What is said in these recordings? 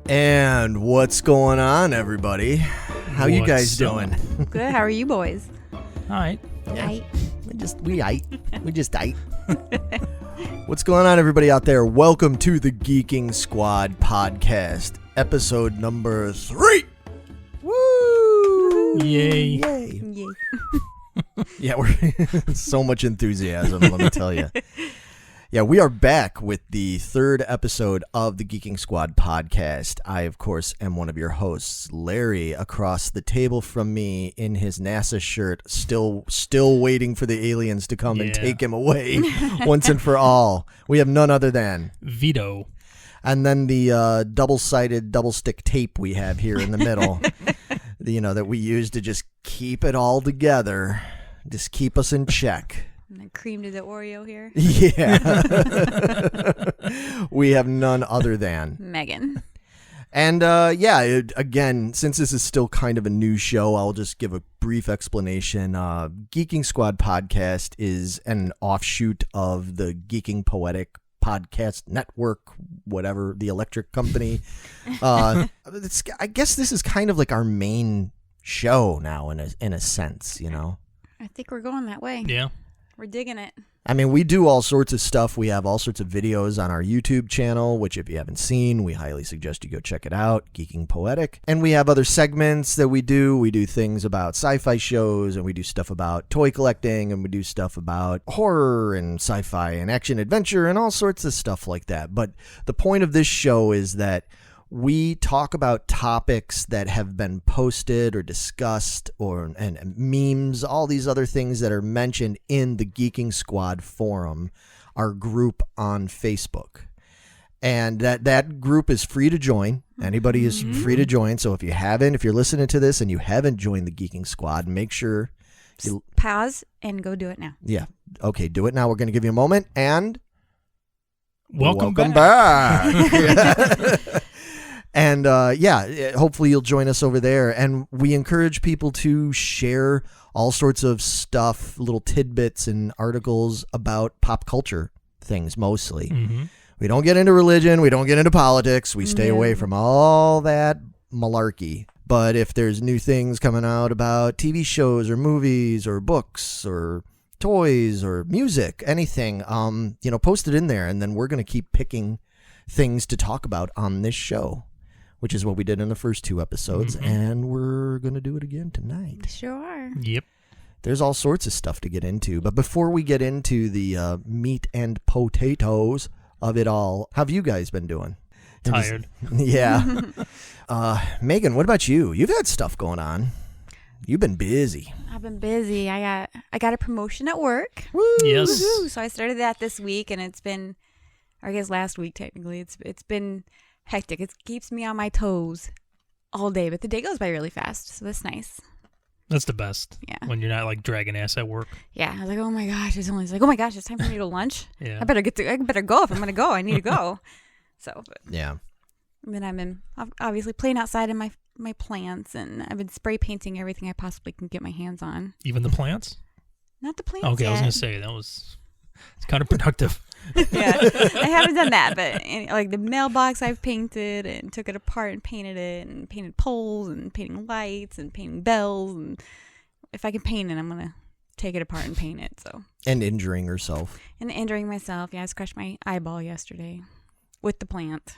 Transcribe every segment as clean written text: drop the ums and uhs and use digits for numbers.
And what's going on, everybody? How you guys doing? Good. How are you boys? All right. Yeah. We just ate. What's going on, everybody out there? Welcome to the Geeking Squad Podcast, episode number 3. Woo! Yay. Yay. Yeah, we're so much enthusiasm, let me tell you. Yeah, we are back with the third episode of the Geeking Squad Podcast. I, of course, am one of your hosts, Larry, across the table from me in his NASA shirt, still waiting for the aliens to come and take him away once and for all. We have none other than Vito. And then the double-sided, double-stick tape we have here in the middle, that we use to just keep it all together, just keep us in check. And then cream to the Oreo here. Yeah. We have none other than Megan. And again, since this is still kind of a new show, I'll just give a brief explanation. Geeking Squad Podcast is an offshoot of the Geeking Poetic Podcast Network, whatever, the electric company. I guess this is kind of like our main show now in a sense, I think we're going that way. Yeah. We're digging it. I mean, we do all sorts of stuff. We have all sorts of videos on our YouTube channel, which if you haven't seen, we highly suggest you go check it out, Geeking Poetic. And we have other segments that we do. We do things about sci-fi shows, and we do stuff about toy collecting, and we do stuff about horror and sci-fi and action adventure and all sorts of stuff like that. But the point of this show is that we talk about topics that have been posted or discussed and memes, all these other things that are mentioned in the Geeking Squad forum, our group on Facebook. And that group is free to join. Anybody is free to join. So if you're listening to this and you haven't joined the Geeking Squad, make sure you pause and go do it now. Yeah. Okay, do it now. We're going to give you a moment and Welcome back. And hopefully you'll join us over there. And we encourage people to share all sorts of stuff, little tidbits and articles about pop culture things mostly. Mm-hmm. We don't get into religion. We don't get into politics. We stay away from all that malarkey. But if there's new things coming out about TV shows or movies or books or toys or music, anything, post it in there. And then we're going to keep picking things to talk about on this show, which is what we did in the first 2 episodes, and we're going to do it again tonight. Sure are. Yep. There's all sorts of stuff to get into, but before we get into the meat and potatoes of it all, how have you guys been doing? Tired. Yeah. Megan, what about you? You've had stuff going on. You've been busy. I've been busy. I got a promotion at work. Woo! Yes. Woo-hoo. So I started that this week, and it's been, or I guess last week technically, it's been hectic. It keeps me on my toes all day, but the day goes by really fast, so that's nice. That's the best. Yeah. When you're not like dragging ass at work. Yeah. I was like, oh my gosh, it's time for me to go lunch. Yeah. I better go if I'm gonna go. I need to go. So. Yeah. And then I've been obviously playing outside in my plants, and I've been spray painting everything I possibly can get my hands on. Even the plants? Not the plants. Okay, yet. I was gonna say it's kind of productive. Yeah, I haven't done that, but like the mailbox I've painted and took it apart and painted it and painted poles and painting lights and painting bells, and if I can paint it, I'm gonna take it apart and paint it. So. And injuring herself. And injuring myself. Yeah, I scratched my eyeball yesterday with the plant.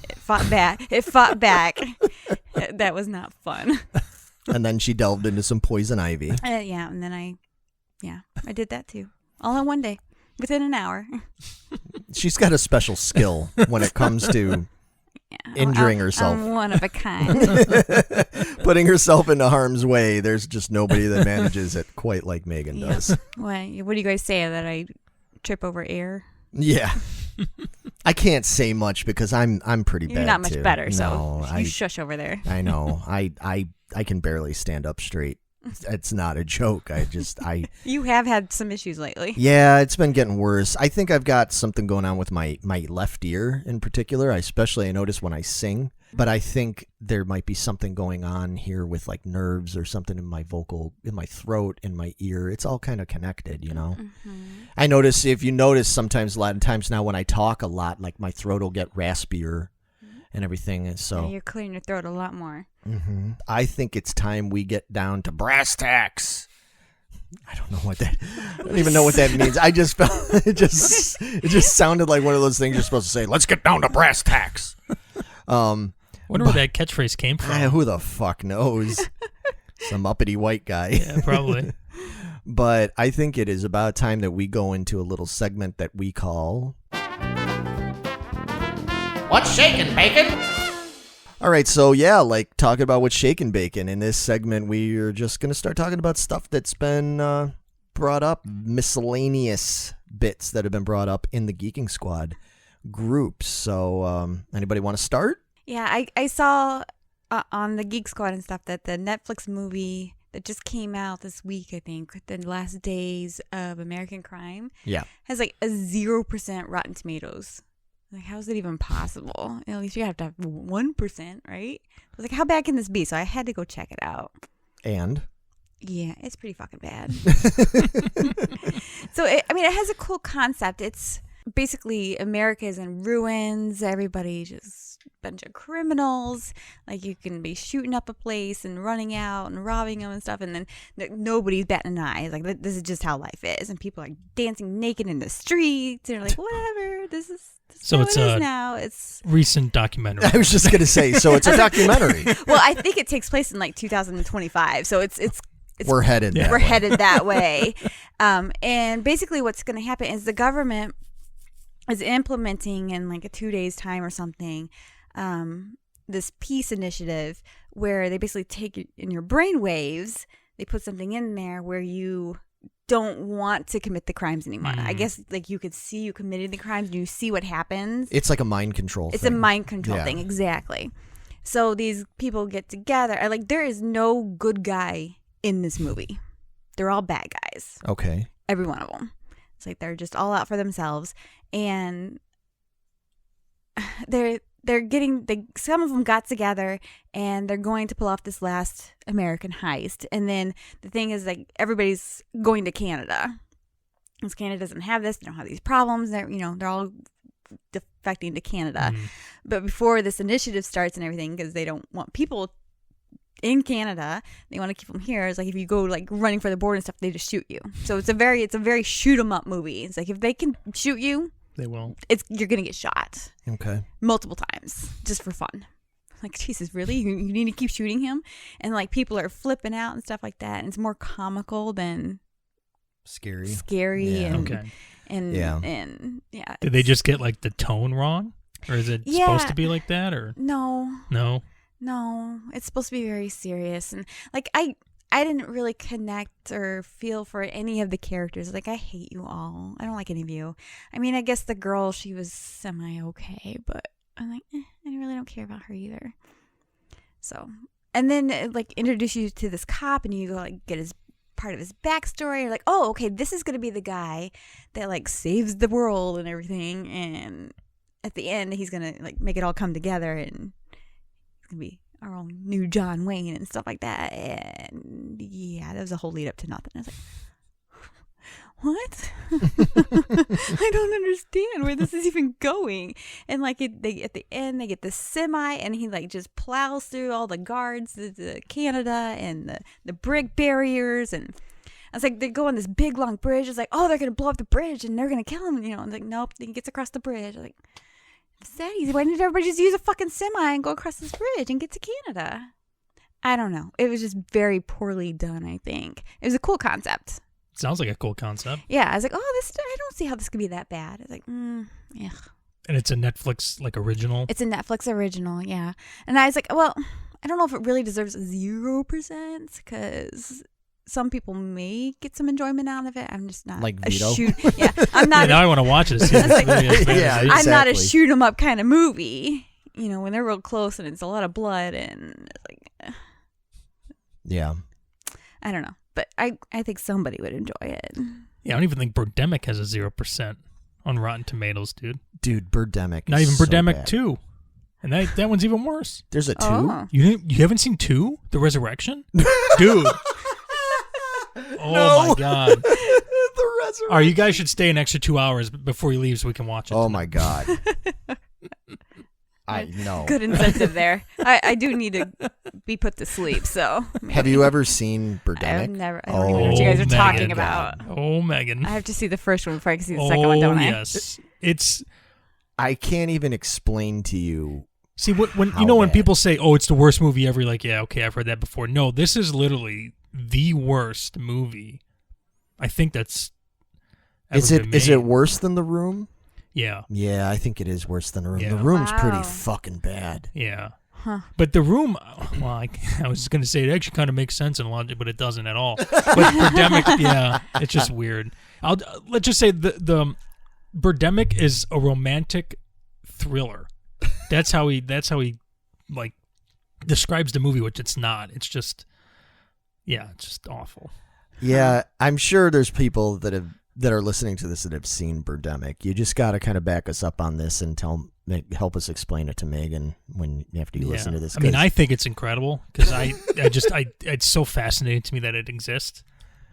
It fought back. That was not fun. And then she delved into some poison ivy. Yeah, and then I did that too. All in one day. Within an hour. She's got a special skill when it comes to injuring herself. I'm one of a kind. Putting herself into harm's way. There's just nobody that manages it quite like Megan does. What do you guys say, that I trip over air? Yeah. I can't say much because I'm pretty bad. You're not much too. better, no, so you shush over there. I know. I can barely stand up straight. It's not a joke. You have had some issues lately. Yeah, it's been getting worse. I think I've got something going on with my left ear in particular. I notice when I sing. But I think there might be something going on here with like nerves or something in my in my throat, in my ear. It's all kind of connected, you know. Mm-hmm. If you notice sometimes, a lot of times now when I talk a lot, like my throat will get raspier and everything. And so Yeah, you're clearing your throat a lot more. I think it's time we get down to brass tacks. I don't know what that. I don't even know what that means. I just felt it just sounded like one of those things you're supposed to say. Let's get down to brass tacks. Wonder where that catchphrase came from. Who the fuck knows? Some uppity white guy. Yeah, probably. But I think it is about time that we go into a little segment that we call What's shaking, bacon? All right, so yeah, like talking about what's shaking bacon. In this segment, we are just going to start talking about stuff that's been brought up, miscellaneous bits that have been brought up in the Geeking Squad groups. So anybody want to start? Yeah, I saw on the Geek Squad and stuff that the Netflix movie that just came out this week, I think, The Last Days of American Crime, has like a 0% Rotten Tomatoes. Like, how is it even possible? At least you have to have 1%, right? I was like, how bad can this be? So I had to go check it out. And? Yeah, it's pretty fucking bad. So, it has a cool concept. It's basically America's in ruins. Everybody just a bunch of criminals. Like, you can be shooting up a place and running out and robbing them and stuff. And then nobody's batting an eye. Like, this is just how life is. And people are dancing naked in the streets. And they're like, whatever, this is... So it's a now. It's recent documentary. I was just going to say, so it's a documentary. Well, I think it takes place in like 2025. So it's we're headed that we're way. headed that way. And basically what's going to happen is the government is implementing in like a 2 days time or something, this peace initiative where they basically take in your brain waves, they put something in there where you don't want to commit the crimes anymore. I guess like you could see you committed the crimes and you see what happens. It's like a mind control It's thing. a mind control thing, exactly. So these people get together. Like, there is no good guy in this movie. They're all bad guys. Okay. Every one of them. It's like they're just all out for themselves. And some of them got together and they're going to pull off this last American heist. And then the thing is, like, everybody's going to Canada. Because Canada doesn't have this. They don't have these problems. They're all defecting to Canada. But before this initiative starts and everything, because they don't want people in Canada, they want to keep them here. It's like if you go like running for the border and stuff, they just shoot you. So it's a very shoot 'em up movie. It's like if they can shoot you, They will. you're gonna get shot Okay. multiple times just for fun. Like, Jesus, really? You need to keep shooting him? And like people are flipping out and stuff like that. And it's more comical than Scary. and Okay. and Yeah. and yeah. Did they just get like the tone wrong, or is it supposed to be like that, or No. no? It's supposed to be very serious. And like I didn't really connect or feel for any of the characters. Like, I hate you all. I don't like any of you. I mean, I guess the girl, she was semi-okay, but I'm like, I really don't care about her either. So, and then it, like, introduce you to this cop and you go like get his part of his backstory. You're like, oh, okay, this is going to be the guy that like saves the world and everything. And at the end, he's going to like make it all come together and it's going to be our own new John Wayne and stuff like that. And yeah, that was a whole lead up to nothing. I was like, what? I don't understand where this is even going. And like at the end, they get the semi and he like just plows through all the guards to Canada and the brick barriers. And I was like, they go on this big long bridge. It's like, oh, they're going to blow up the bridge and they're going to kill him. And like, nope, he gets across the bridge. I was like, it's that easy. Why didn't everybody just use a fucking semi and go across this bridge and get to Canada? I don't know. It was just very poorly done, I think. It was a cool concept. Sounds like a cool concept. Yeah, I was like, oh, I don't see how this could be that bad. It's like, yeah. And it's a Netflix like original. It's a Netflix original, yeah. And I was like, well, I don't know if it really deserves 0% because some people may get some enjoyment out of it. I'm just not like a Vito. Yeah, I'm not. Now I want to watch this. Yeah, I'm not a exactly. shoot 'em up kind of movie. You know, when they're real close and it's a lot of blood and it's like, Yeah. I don't know. But I think somebody would enjoy it. Yeah, I don't even think Birdemic has a 0% on Rotten Tomatoes, dude. Dude, Birdemic. Not is even so Birdemic bad. 2. And that one's even worse. There's a 2? Oh. You haven't seen 2? The Resurrection? Dude. Oh my God. The Resurrection. All right, you guys should stay an extra 2 hours before you leave so we can watch it. Oh my God. I know. Good incentive there. I do need to be put to sleep. So Have you ever seen Birdemic? I've never. I don't even know what you guys are Megan. talking about. Oh, Megan. I have to see the first one before I can see the second one, don't I? Yes. It's I can't even explain to you. see when How you know when bad? people say, "Oh, it's the worst movie ever." You're like, yeah, okay, I've heard that before. No, this is literally the worst movie. I think that's. Is ever been it made. worse than The Room? Yeah. Yeah, I think it is worse than The Room. Yeah. The Room's pretty Wow. fucking bad. Yeah. Huh. But The Room, well, I was going to say it actually kind of makes sense in logic, but it doesn't at all. But Birdemic, yeah, it's just weird. Let's just say the Birdemic is a romantic thriller. That's how he like describes the movie, which it's not. It's just, yeah, it's just awful. Yeah, I'm sure there's people that are listening to this that have seen Birdemic. You just got to kind of back us up on this and help us explain it to Megan when after you listen to this. I mean, I think it's incredible because it's so fascinating to me that it exists.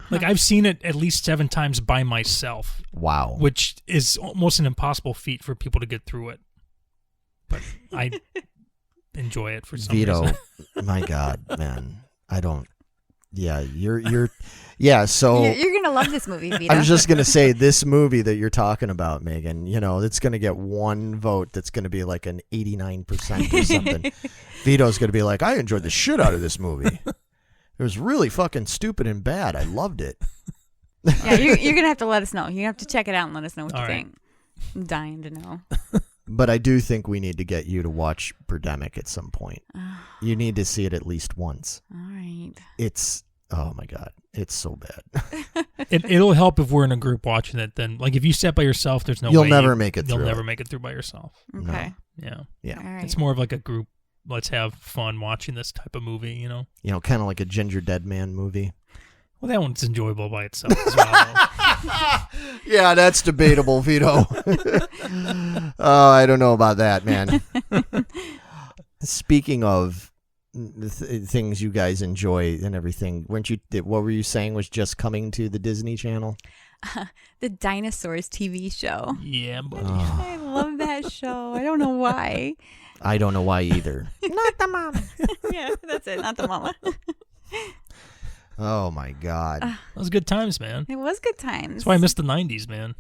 Like I've seen it at least 7 times by myself. Wow. Which is almost an impossible feat for people to get through it. But I enjoy it for some Vito, reason. my God, man, I don't. Yeah, you're. Yeah, so You're gonna love this movie, Vito. I was just gonna say this movie that you're talking about, Megan. You know, it's gonna get one vote. That's gonna be like an 89% or something. Vito's gonna be like, I enjoyed the shit out of this movie. It was really fucking stupid and bad. I loved it. Yeah, you're gonna have to let us know. You have to check it out and let us know what All you right. think. I'm dying to know. But I do think we need to get you to watch Birdemic at some point. You need to see it at least once. All right. It's, oh my God, it's so bad. It'll help if we're in a group watching it. Then, like, if you sit by yourself, there's no You'll way never make it You'll through never it. make it through by yourself. Okay. Yeah, Yeah. All right. it's more of like a group. Let's have fun watching this type of movie. You know. You know, kind of like a Ginger Dead Man movie. Well, that one's enjoyable by itself as well. Yeah, that's debatable, Vito. Oh, I don't know about that, man. Speaking of things you guys enjoy and everything, what were you saying was just coming to the Disney Channel? The Dinosaurs TV show. Yeah, buddy. Oh, I love that show. I don't know why. I don't know why either. Not the mama. Yeah, that's it. Not the mama. Oh my God. That was good times, man. It was good times. That's why I miss the 90s, man.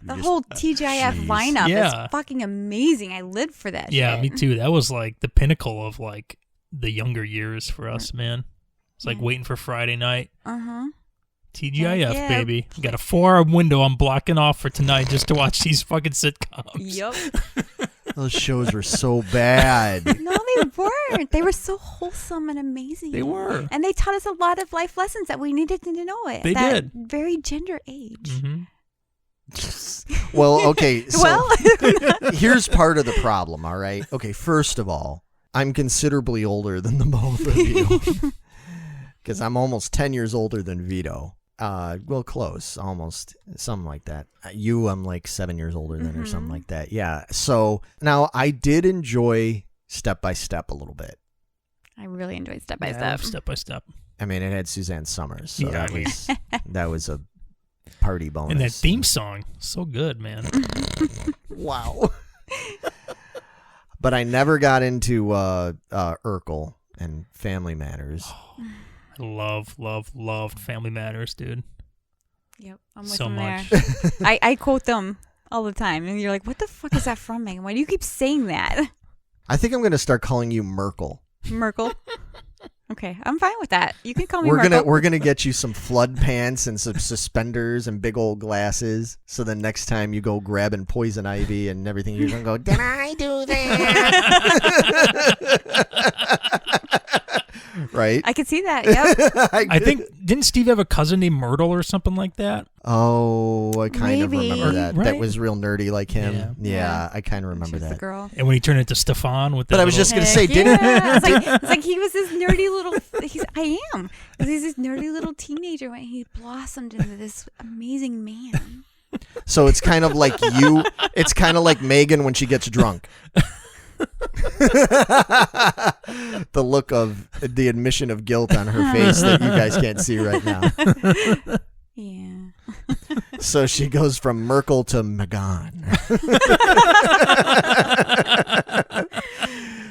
The whole TGIF Jeez. lineup Yeah. is fucking amazing. I lived for that Yeah, shit. me too. That was like the pinnacle of like the younger years for us, man. It's like Yeah. waiting for Friday night. Uh-huh. TGIF, Yeah. baby. You got a 4-hour window I'm blocking off for tonight just to watch these fucking sitcoms. Yup. Those shows were so bad. No, they weren't. They were so wholesome and amazing. They were. And they taught us a lot of life lessons that we needed to know at They that did. very gender age. Mm-hmm. Well, okay. So Well, here's part of the problem, all right? Okay, first of all, I'm considerably older than the both of you. Because I'm almost 10 years older than Vito. Well, close, almost, something like that. I'm like 7 years older than or something like that. Yeah. So now I did enjoy Step by Step a little bit. I really enjoyed Step by I Step. love Step by Step. I mean, it had Suzanne Summers, so Yeah, that was a party bonus. And that theme song, so good, man. Wow. But I never got into Urkel and Family Matters. I loved Family Matters, dude. Yep, I'm with So them much. there. I quote them all the time, and you're like, "What the fuck is that from, Megan? Why do you keep saying that?" I think I'm going to start calling you Merkel. Merkel. Okay, I'm fine with that. You can call me We're Merkel. gonna get you some flood pants and some suspenders and big old glasses. So the next time you go grabbing poison ivy and everything, you're gonna go, "Did I do that?" Right? I could see that. Yep. I think, didn't Steve have a cousin named Myrtle or something like that? Oh, I kind of Maybe. remember that. Right? That was real nerdy like him. Yeah. Yeah, I kind of remember She's the that. girl. And when he turned into Stefan with that But I was little- just gonna say, Heck didn't yeah. It's like he was this nerdy little. I am. 'Cause he's this nerdy little teenager when he blossomed into this amazing man. So it's kind of like you. It's kind of like Megan when she gets drunk. The look of the admission of guilt on her face that you guys can't see right now. Yeah. So she goes from Merkel to Magon.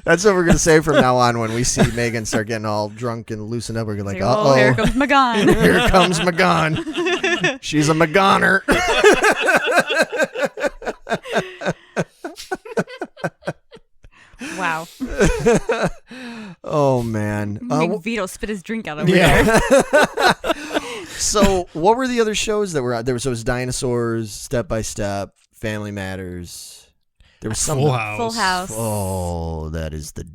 That's what we're going to say from now on when we see Megan start getting all drunk and loosen up. We're like, uh-oh. Here comes Magon. Here comes Magon. She's a Magoner. Wow. Oh, man. Make Vito spit his drink out over there. So what were the other shows that were out there? So it was Dinosaurs, Step by Step, Family Matters. There was some Full House. Full House. Oh, that is the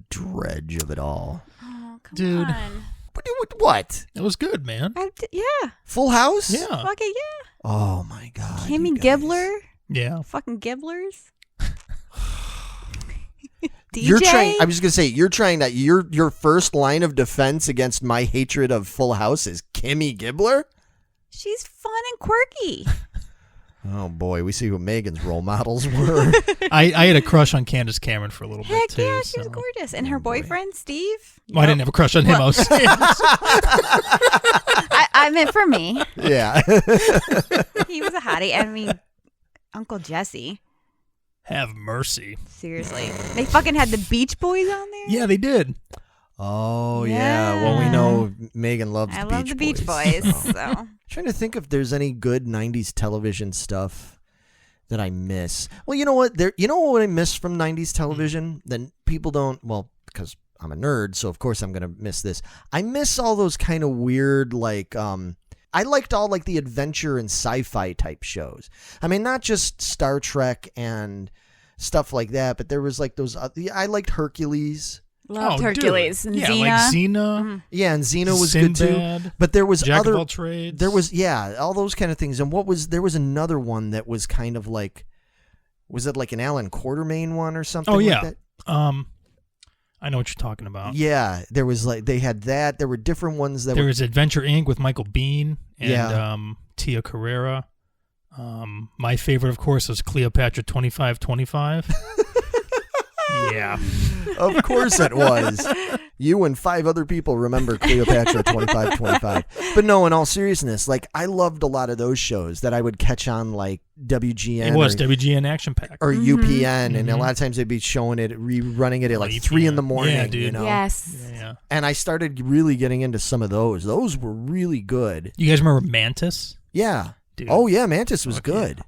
dredge of it all. Oh, come Dude. on. What? It was good, man. Yeah. Full House? Yeah. Fuck it, yeah. Oh my God. Kimmy you guys. Gibbler. Yeah. Fucking Gibblers. DJ. You're trying. I'm just gonna say you're trying that. Your first line of defense against my hatred of Full House is Kimmy Gibbler. She's fun and quirky. Oh boy, we see who Megan's role models were. I had a crush on Candace Cameron for a little Heck bit too. yeah, she was so. gorgeous. And her boyfriend, Steve. Well, I didn't have a crush on him. I was saying. I meant for me. Yeah. He was a hottie. I mean, Uncle Jesse. Have mercy. Seriously. They fucking had the Beach Boys on there? Yeah, they did. Oh yeah. Well, we know Megan loves I the love Beach the Beach Boys. Boys. So. Trying to think if there's any good '90s television stuff that I miss. Well, you know what? You know what I miss from '90s television that people don't. Well, because I'm a nerd, so of course I'm gonna miss this. I miss all those kind of weird, like, I liked all like the adventure and sci-fi type shows. I mean, not just Star Trek and stuff like that, but there was like those. I liked Hercules. Loved Hercules dude. and Yeah, Xena. like Xena. Yeah, and Xena was good too. Sinbad, But there was Jack other. of all trades. There was all those kind of things. And there was another one that was kind of like, was it like an Alan Quartermain one or something? Oh yeah. Like that? I know what you're talking about. Yeah, there was like they had that. There were different ones that There were. was Adventure Inc. with Michael Biehn and Yeah. Tia Carrera. My favorite, of course, was Cleopatra 2525. Yeah. Of course it was. You and 5 other people remember Cleopatra 2525. But no, in all seriousness, like I loved a lot of those shows that I would catch on like WGN. It was WGN Action Pack. or UPN, and a Mhm. lot of times they'd be showing it, rerunning it at like UPN. 3 in the morning. Yeah, dude. You know? Yes. Yeah. And I started really getting into some of those. Those were really good. You guys remember Mantis? Yeah. Dude. Oh yeah, Mantis was Fuck good. yeah.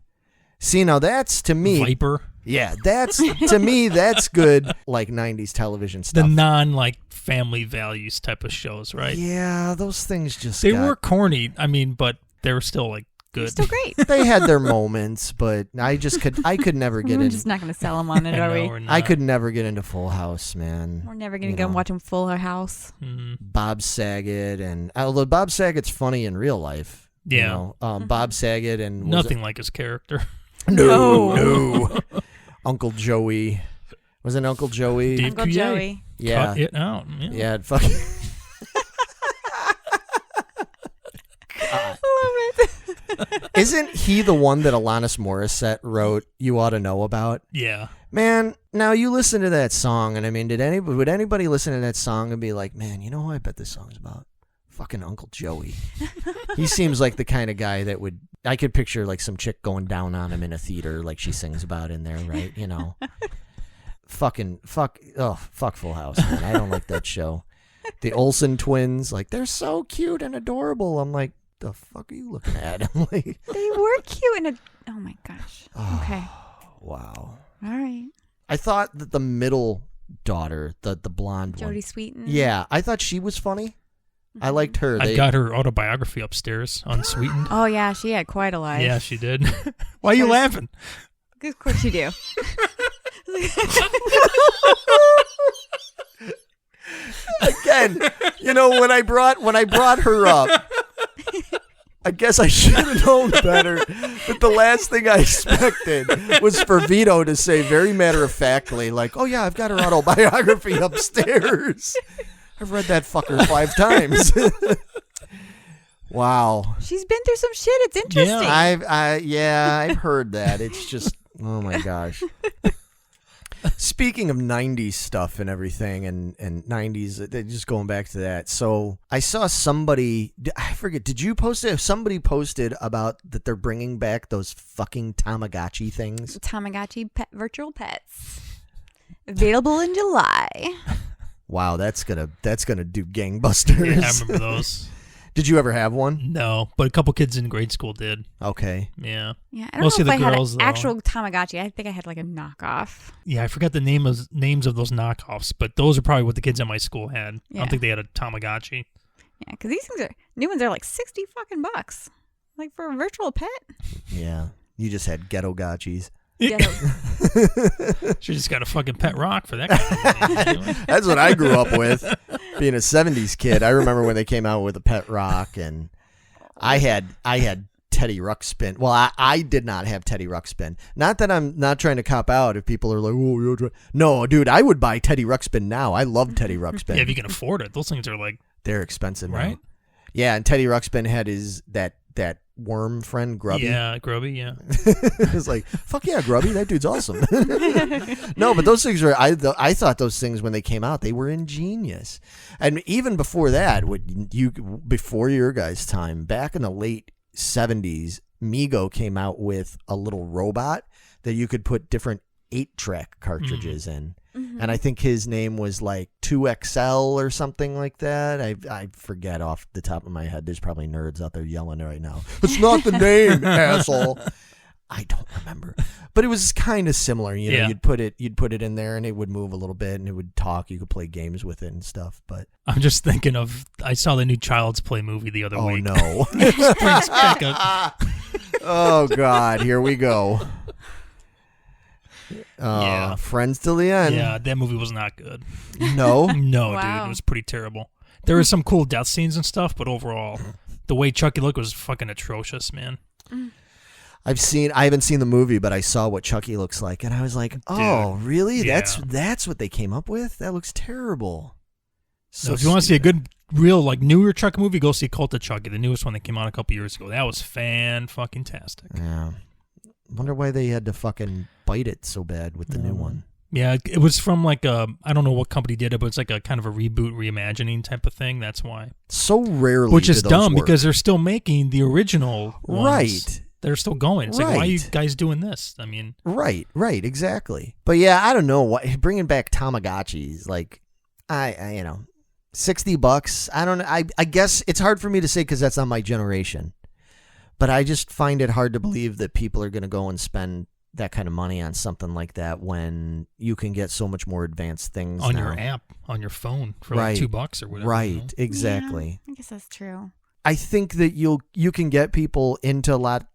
See, now that's to me. Viper. Yeah, that's to me. That's good. Like '90s television The stuff. non family values type of shows, right? Yeah, those things just They got- were corny. I mean, but they were still like good. Still great. They had their moments, but I could never get We're in. just not going to sell them on it, I are know, we? we're not. I could never get into Full House, man. We're never going You to go know. watch them Full House. Mhm. Bob Saget, and although Bob Saget's funny in real life, you Yeah. know, Bob Saget and was Nothing like his character. No. Uncle Joey. Was it Uncle Joey? Dave Uncle Coulier. Joey. Yeah. Cut it out. Yeah. Yeah, it fucking. Love it. Isn't he the one that Alanis Morissette wrote "You Ought to Know About"? Yeah. Man, now you listen to that song, and I mean, would anybody listen to that song and be like, "Man, you know who I bet this song's about? Fucking Uncle Joey." He seems like the kind of guy that would. I could picture like some chick going down on him in a theater, like she sings about in there, right? You know, fuck Full House, man. I don't like that show. The Olsen twins, like they're so cute and adorable. I'm like, the fuck are you looking at? I'm like, They were cute and oh my gosh. Okay. wow. All right. I thought that the middle daughter, the blonde one, Jodie Sweetin. yeah, I thought she was funny. I liked her. I've got her autobiography upstairs, unsweetened. Oh yeah, she had quite a life. Yeah, she did. Why are you laughing? Of course you do. Again, you know, when I brought her up, I guess I should have known better. But the last thing I expected was for Vito to say very matter-of-factly, like, "Oh yeah, I've got her autobiography upstairs. I've read that fucker 5 times." Wow. She's been through some shit. It's interesting. I've heard that. It's just, oh my gosh. Speaking of 90s stuff and everything and 90s, just going back to that. So I saw somebody, I forget, did you post it? Somebody posted about that they're bringing back those fucking Tamagotchi things. Tamagotchi virtual pets. Available in July. Wow, that's gonna do gangbusters. Yeah, I remember those. Did you ever have one? No, but a couple kids in grade school did. Okay. Yeah. Yeah, I don't Mostly know if the I had girls, an though. actual Tamagotchi. I think I had like a knockoff. Yeah, I forgot the names of those knockoffs, but those are probably what the kids at my school had. I Yeah. don't think they had a Tamagotchi. Yeah, because these things new ones are like $60 fucking bucks, like for a virtual pet. Yeah. You just had ghetto gotchis. She just got a fucking pet rock for that kind of thing. That's what I grew up with. Being a 70s kid, I remember when they came out with a pet rock, and I had Teddy Ruxpin. Well, I did not have Teddy Ruxpin. Not that I'm not trying to cop out if people are like, oh, you're trying. No, dude, I would buy Teddy Ruxpin now. I love Teddy Ruxpin. Yeah, if you can afford it. Those things are like... They're expensive now. Right? Yeah, and Teddy Ruxpin had that worm friend, Grubby. Yeah, Grubby, yeah. It was like, fuck yeah, Grubby, that dude's awesome. No, but those things were, I thought those things when they came out, they were ingenious. And even before that, before your guys' time, back in the late 70s, Mego came out with a little robot that you could put different 8-track cartridges in. Mm-hmm. And I think his name was like 2XL or something like that. I forget off the top of my head. There's probably nerds out there yelling right now. It's not the name, asshole. I don't remember. But it was kind of similar. You know, Yeah. you'd put it in there and it would move a little bit and it would talk. You could play games with it and stuff. But I'm just thinking of... I saw the new Child's Play movie the other week. oh no. Brings back up. Oh God, here we go. Yeah. Friends till the end. Yeah, that movie was not good. No. No, Wow. dude, it was pretty terrible. There were some cool death scenes and stuff, but overall, the way Chucky looked was fucking atrocious, man. I haven't seen the movie, but I saw what Chucky looks like, and I was like, "Oh, really? Yeah. That's what they came up with? That looks terrible." So if you want to see a good, real, like, newer Chucky movie, go see Cult of Chucky, the newest one that came out a couple years ago. That was fan-fucking-tastic. Yeah. Wonder why they had to fucking bite it so bad with the new one. Yeah, it was from like a, I don't know what company did it, but it's like a kind of a reboot, reimagining type of thing. That's why. So rarely, Which is do those dumb work. because they're still making the original ones. Right. They're still going. It's like, why are you Right. guys doing this? I mean, Right, exactly. But yeah, I don't know what bringing back Tamagotchis. Like, I you know, $60. I don't know. I guess it's hard for me to say because that's not my generation. But I just find it hard to believe that people are going to go and spend that kind of money on something like that when you can get so much more advanced things on now. your app, on your phone for Right. like $2 or whatever. Right, you know? exactly. Yeah, I guess that's true. I think that you can get people into a lot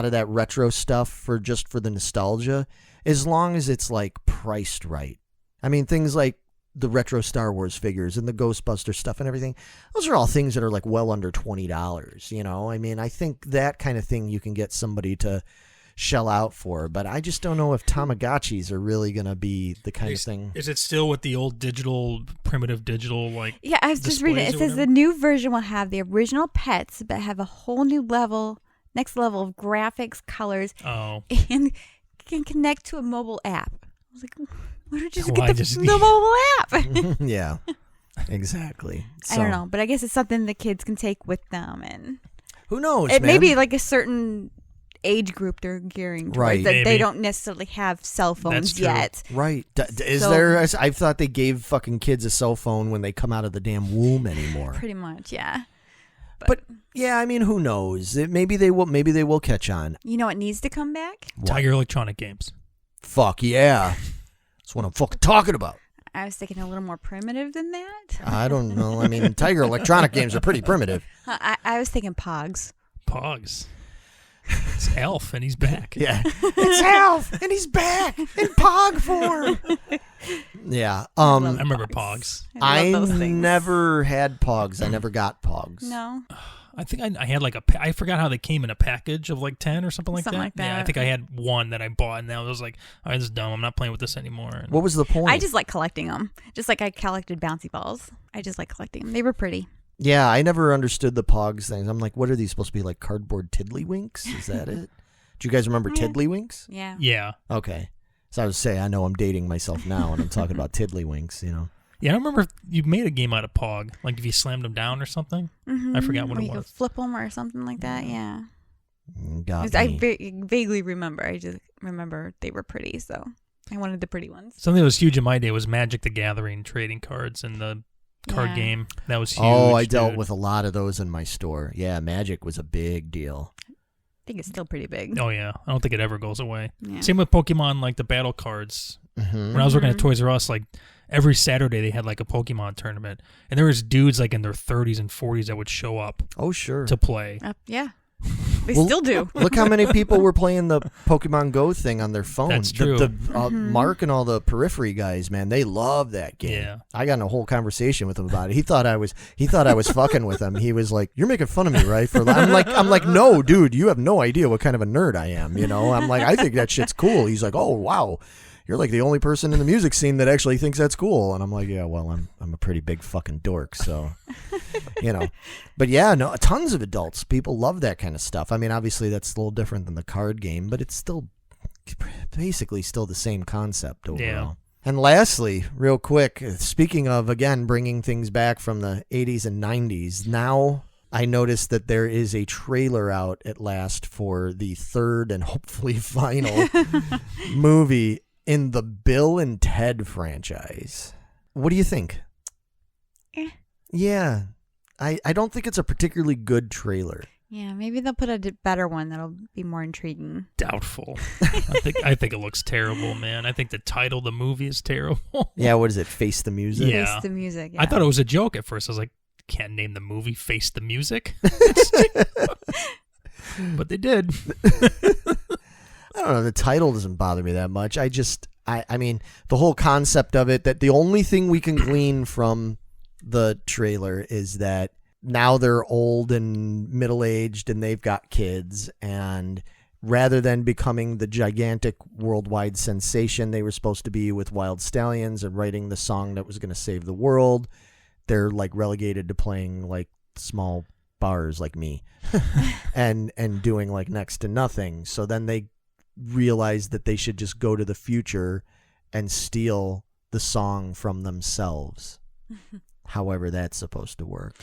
of that retro stuff for the nostalgia, as long as it's like priced right. I mean, things like the retro Star Wars figures and the Ghostbuster stuff and everything, those are all things that are like well under $20, you know? I mean, I think that kind of thing you can get somebody to shell out for, but I just don't know if Tamagotchis are really going to be the kind of thing. Is it still with the old primitive digital, like? Yeah, I was just reading it. It displays or says the whatever? new version will have the original pets, but have a whole new next level of graphics, colors, Oh. and can connect to a mobile app. I was like, why don't you just Why get just- the mobile app? Yeah, exactly. I don't know, but I guess it's something the kids can take with them, and Who knows, it man? may be like a certain age group they're gearing towards Right. that Maybe. they don't necessarily have cell phones true. yet. Right. Is So- there... I thought they gave fucking kids a cell phone when they come out of the damn womb anymore. Pretty much, yeah. But yeah, I mean, who knows? Maybe they will catch on. You know what needs to come back? Tiger Electronic Games. Fuck yeah. That's what I'm fucking talking about. I was thinking a little more primitive than that. I don't know. I mean, Tiger Electronic Games are pretty primitive. I was thinking Pogs. Pogs. It's Elf, and he's back. Yeah. It's Alf, and he's back in Pog form. Yeah. I remember Pogs. I I love those things. never had Pogs. I never got Pogs. No. I think I had like I forgot how they came in a package of like 10 or something like Something that. like Yeah, I that. think I had one that I bought, and that was like, all right, this is dumb. I'm not playing with this anymore. And What was the point? I just like collecting them. Just like I collected bouncy balls. I just like collecting them. They were pretty. Yeah, I never understood the Pogs things. I'm like, what are these supposed to be, like cardboard tiddlywinks? Is that it? Do you guys remember Yeah. tiddlywinks? Yeah. yeah, Okay. So I would say I know I'm dating myself now when I'm talking about tiddlywinks, you know. Yeah, I remember you made a game out of Pog. Like if you slammed them down or something. Mm-hmm. I forgot what or it you was. could flip them or something like that. Yeah. Got I me. vaguely remember. I just remember they were pretty, so I wanted the pretty ones. Something that was huge in my day was Magic the Gathering trading cards and the card Yeah. game. That was huge. Oh, I dealt dude. with a lot of those in my store. Yeah, Magic was a big deal. I think it's still pretty big. Oh yeah, I don't think it ever goes away. Yeah. Same with Pokemon, like the battle cards. Mm-hmm. When I was working at Mhm. Toys R Us, like every Saturday they had like a Pokemon tournament, and there was dudes like in their 30s and 40s that would show up Oh, sure. to play. Yeah. They Well, still do. Look how many people were playing the Pokemon Go thing on their phone. That's true. Mark and all the Periphery guys, man, they love that game. Yeah. I got in a whole conversation with him about it. He thought I was fucking with him. He was like, "You're making fun of me, right?" I'm like, "No, dude, you have no idea what kind of a nerd I am." You know, I'm like, "I think that shit's cool." He's like, "Oh, wow. You're like the only person in the music scene that actually thinks that's cool." And I'm like, "Yeah, well, I'm a pretty big fucking dork, so." You know, but yeah, no, tons of adults, people love that kind of stuff. I mean, obviously that's a little different than the card game, but it's still basically still the same concept overall. Yeah. And lastly, real quick, speaking of, again, bringing things back from the 80s and 90s, now I noticed that there is a trailer out at last for the third and hopefully final movie in the Bill and Ted franchise. What do you think? Eh. Yeah. I don't think it's a particularly good trailer. Yeah, maybe they'll put a better one that'll be more intriguing. Doubtful. I think it looks terrible, man. I think the title of the movie is terrible. Yeah, what is it? Face the Music? Yeah. Face the music. I thought it was a joke at first. I was like, can't name the movie Face the Music. But they did. I don't know. The title doesn't bother me that much. I mean, the whole concept of it, that the only thing we can glean from the trailer is that now they're old and middle-aged and they've got kids, and rather than becoming the gigantic worldwide sensation they were supposed to be with Wild Stallions and writing the song that was going to save the world, they're like relegated to playing like small bars like me and doing like next to nothing. So then they realized that they should just go to the future and steal the song from themselves. However that's supposed to work.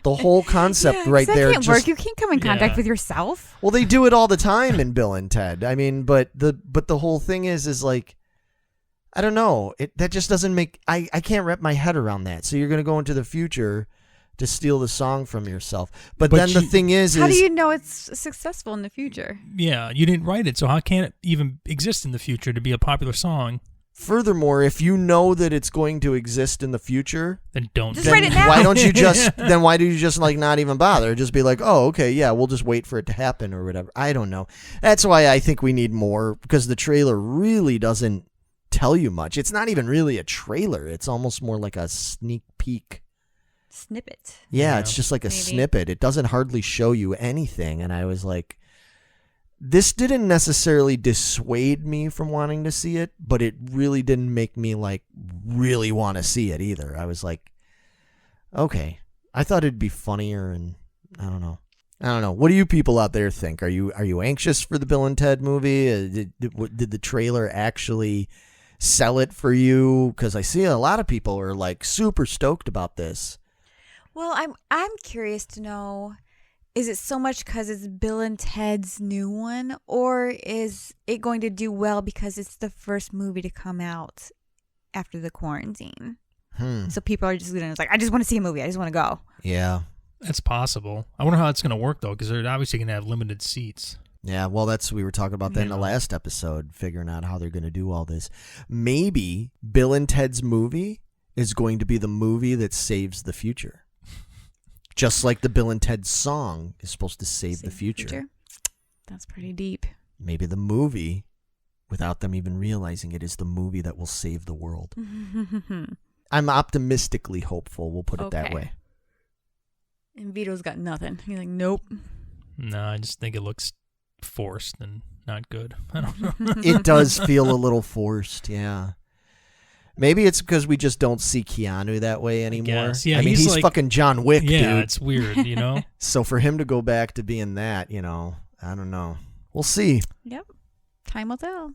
The whole concept right that there can't work. You can't come in contact with yourself. Well, they do it all the time in Bill and Ted. I mean, but the whole thing is like, I don't know. That just doesn't make I can't wrap my head around that. So you're going to go into the future to steal the song from yourself. But then the thing is how do you know it's successful in the future? Yeah, you didn't write it, so how can it even exist in the future to be a popular song? Furthermore, if you know that it's going to exist in the future, Then don't. Just write it now. why don't you just then why do you just like not even bother? Just be like, "Oh, okay, yeah, we'll just wait for it to happen or whatever." I don't know. That's why I think we need more, because the trailer really doesn't tell you much. It's not even really a trailer. It's almost more like a sneak peek. Snippet. Yeah, Yeah. it's just like a Maybe. snippet. It doesn't hardly show you anything, and I was like, this didn't necessarily dissuade me from wanting to see it, but it really didn't make me like really want to see it either. I was like, okay, I thought it'd be funnier, and I don't know. What do you people out there think? Are you anxious for the Bill and Ted movie? Did the trailer actually sell it for you? Because I see a lot of people are like super stoked about this. Well, I'm curious to know, is it so much because it's Bill and Ted's new one, or is it going to do well because it's the first movie to come out after the quarantine? So people are just going to like, I just want to see a movie. I just want to go. Yeah. That's possible. I wonder how it's going to work, though, because they're obviously going to have limited seats. Yeah, well, we were talking about that in the last episode, figuring out how they're going to do all this. Maybe Bill and Ted's movie is going to be the movie that saves the future. Just like the Bill and Ted song is supposed to save the future. That's pretty deep. Maybe the movie, without them even realizing it, is the movie that will save the world. I'm optimistically hopeful, we'll put it that Okay. way. And Vito's got nothing. He's like, nope. No, I just think it looks forced and not good. I don't know. It does feel a little forced, yeah. Maybe it's because we just don't see Keanu that way anymore. guess. Yeah, I mean, he's he's like- fucking John Wick, Yeah, dude. it's weird, you know? So for him to go back to being that, I don't know. We'll see. Yep. Time will tell.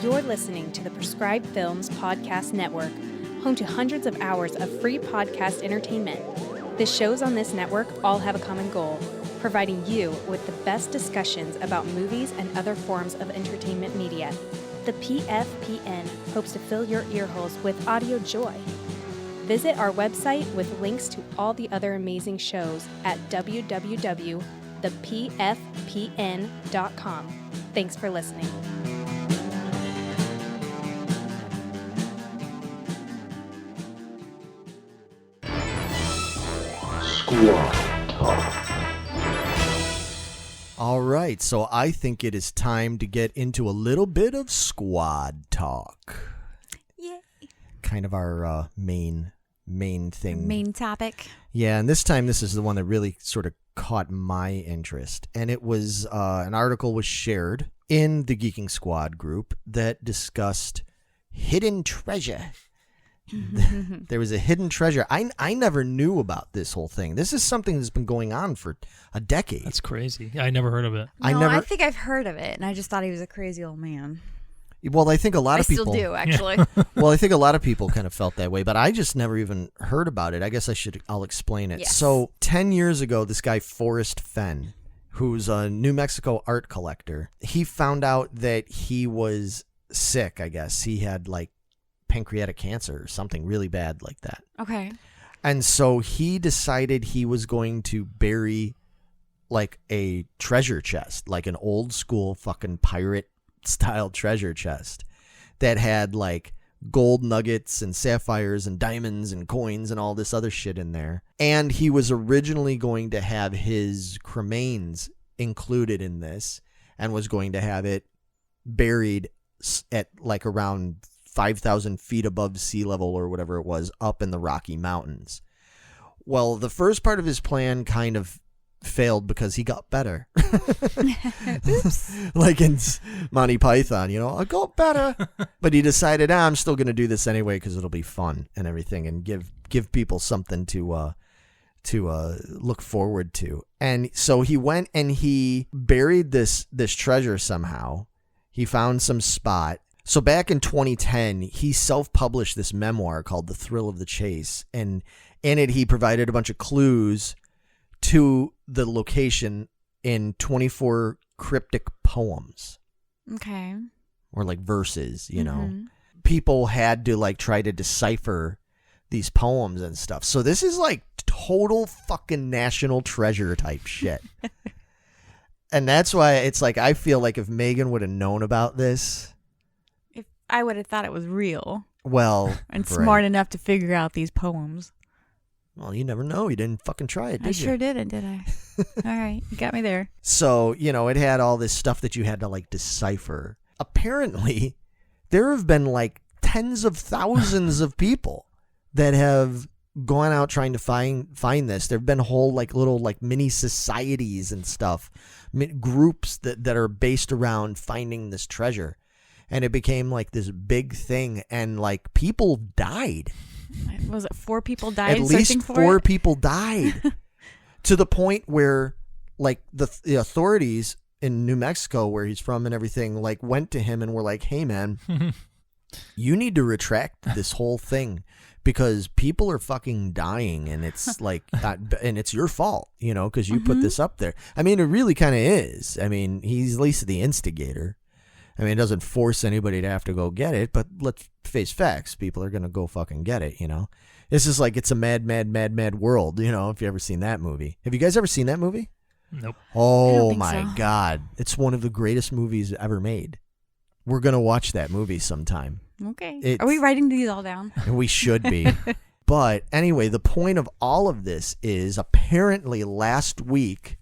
You're listening to the Prescribed Films Podcast Network, home to hundreds of hours of free podcast entertainment. The shows on this network all have a common goal, providing you with the best discussions about movies and other forms of entertainment media. The PFPN hopes to fill your earholes with audio joy. Visit our website with links to all the other amazing shows at www.thepfpn.com. Thanks for listening. Squad Talk. All right, so I think it is time to get into a little bit of squad talk. Yay. Kind of our main thing. Main topic. Yeah, and this time this is the one that really sort of caught my interest. And it was an article was shared in the Geeking Squad group that discussed hidden treasure. There was a hidden treasure. I never knew about this whole thing. This is something that's been going on for a decade. That's crazy. I never heard of it. I think I've heard of it, and I just thought he was a crazy old man. Well, I think a lot of people still do, actually. Well, I think a lot of people kind of felt that way, but I just never even heard about it. I guess I'll explain it. Yes. So 10 years ago, this guy, Forrest Fenn, who's a New Mexico art collector, he found out that he was sick, I guess. He had like pancreatic cancer or something really bad like that. Okay. And so he decided he was going to bury like a treasure chest, like an old school fucking pirate style treasure chest that had like gold nuggets and sapphires and diamonds and coins and all this other shit in there. And he was originally going to have his cremains included in this and was going to have it buried at like around 5,000 feet above sea level or whatever it was up in the Rocky Mountains. Well, the first part of his plan kind of failed because he got better. Oops. Like in Monty Python, I got better. But he decided, I'm still going to do this anyway because it'll be fun and everything and give people something to look forward to. And so he went and he buried this treasure somehow. He found some spot. So back in 2010, he self-published this memoir called The Thrill of the Chase. And in it, he provided a bunch of clues to the location in 24 cryptic poems. Okay. Or like verses, People had to like try to decipher these poems and stuff. So this is like total fucking national treasure type shit. And that's why it's like, I feel like if Megan would have known about this, If I would have thought it was real. well, And right. smart enough to figure out these poems. Well, you never know. You didn't fucking try it, did I you? sure didn't, did I? All right. You got me there. So, it had all this stuff that you had to like decipher. Apparently, there have been like tens of thousands of people that have gone out trying to find this. There have been whole like little like mini societies and stuff, groups that are based around finding this treasure. And it became like this big thing, and like people died. Was it 4 people died At searching least for 4 it? people died. To the point where like the authorities in New Mexico, where he's from and everything, like went to him and were like, hey man, you need to retract this whole thing because people are fucking dying, and it's like and it's your fault, because you put this up there. I mean, it really kind of is. I mean, he's at least the instigator. I mean, it doesn't force anybody to have to go get it, but let's face facts. People are going to go fucking get it, This is like, it's a mad, mad, mad, mad world, if you ever seen that movie. Have you guys ever seen that movie? Nope. Oh, think my so. God. It's one of the greatest movies ever made. We're going to watch that movie sometime. Okay. Are we writing these all down? And we should be. But anyway, the point of all of this is apparently last week,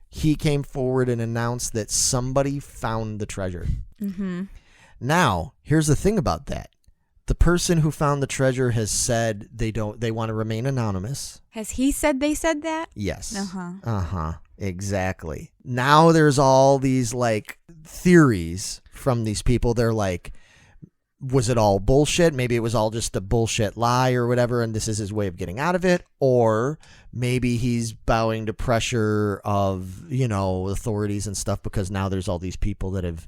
he came forward and announced that somebody found the treasure. Mm-hmm. Now, here's the thing about that. The person who found the treasure has said they want to remain anonymous. Has he said they said that? Yes. Uh-huh. Exactly. Now there's all these like theories from these people. They're like, was it all bullshit? Maybe it was all just a bullshit lie or whatever, and this is his way of getting out of it. Or maybe he's bowing to pressure of, authorities and stuff, because now there's all these people that have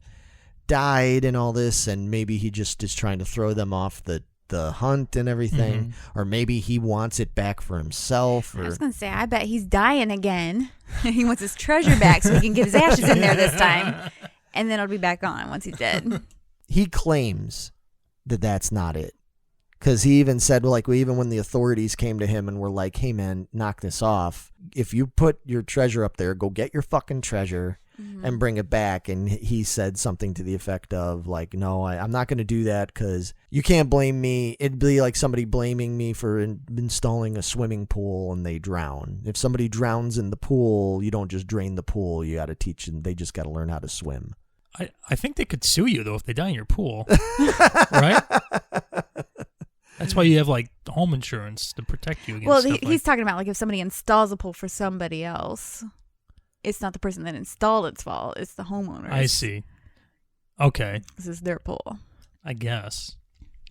died and all this, and maybe he just is trying to throw them off the hunt and everything, or maybe he wants it back for himself. Or I was going to say, I bet he's dying again. He wants his treasure back so he can get his ashes in there this time, and then it'll be back on once he's dead. He claims that that's not it. Because he even said, like, even when the authorities came to him and were like, hey, man, knock this off. If you put your treasure up there, go get your fucking treasure and bring it back. And he said something to the effect of, like, no, I'm not going to do that because you can't blame me. It'd be like somebody blaming me for installing a swimming pool and they drown. If somebody drowns in the pool, you don't just drain the pool. You got to teach them. They just got to learn how to swim. I think they could sue you, though, if they die in your pool. Right? That's why you have, like, home insurance to protect you against stuff he's talking about, like, if somebody installs a pool for somebody else, it's not the person that installed its fault. It's the homeowner. I see. Okay. This is their pool. I guess.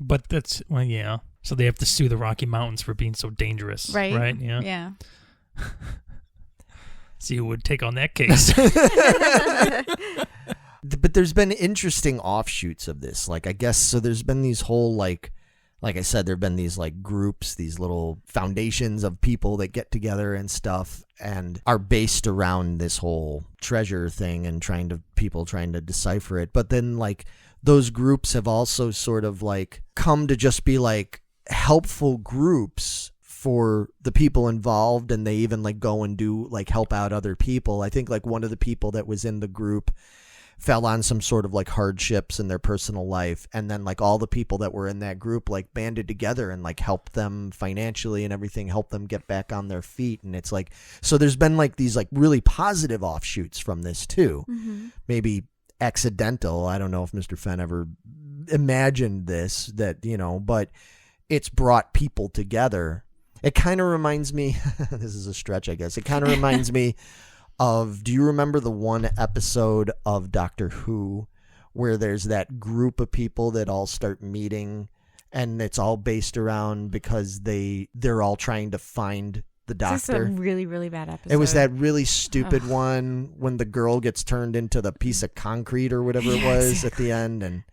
But that's, well, yeah. So they have to sue the Rocky Mountains for being so dangerous. Right? Right? Yeah. Yeah. See who would take on that case. But there's been interesting offshoots of this. Like, I guess, so there's been these whole, like I said, there have been these, like, groups, these little foundations of people that get together and stuff and are based around this whole treasure thing and people trying to decipher it. But then, like, those groups have also sort of, like, come to just be, like, helpful groups for the people involved, and they even, like, go and do, like, help out other people. I think, like, one of the people that was in the group fell on some sort of, like, hardships in their personal life, and then, like, all the people that were in that group, like, banded together and, like, helped them financially and everything, helped them get back on their feet. And it's like, so there's been, like, these, like, really positive offshoots from this too. Maybe accidental. I don't know if Mr. Fenn ever imagined this, that, you know, but it's brought people together. It kind of reminds me, this is a stretch, I guess, it kind of reminds me of, do you remember the one episode of Doctor Who where there's that group of people that all start meeting, and it's all based around because they're all trying to find the doctor? This is a really, really bad episode. It was that really stupid one when the girl gets turned into the piece of concrete or whatever it was at the end, and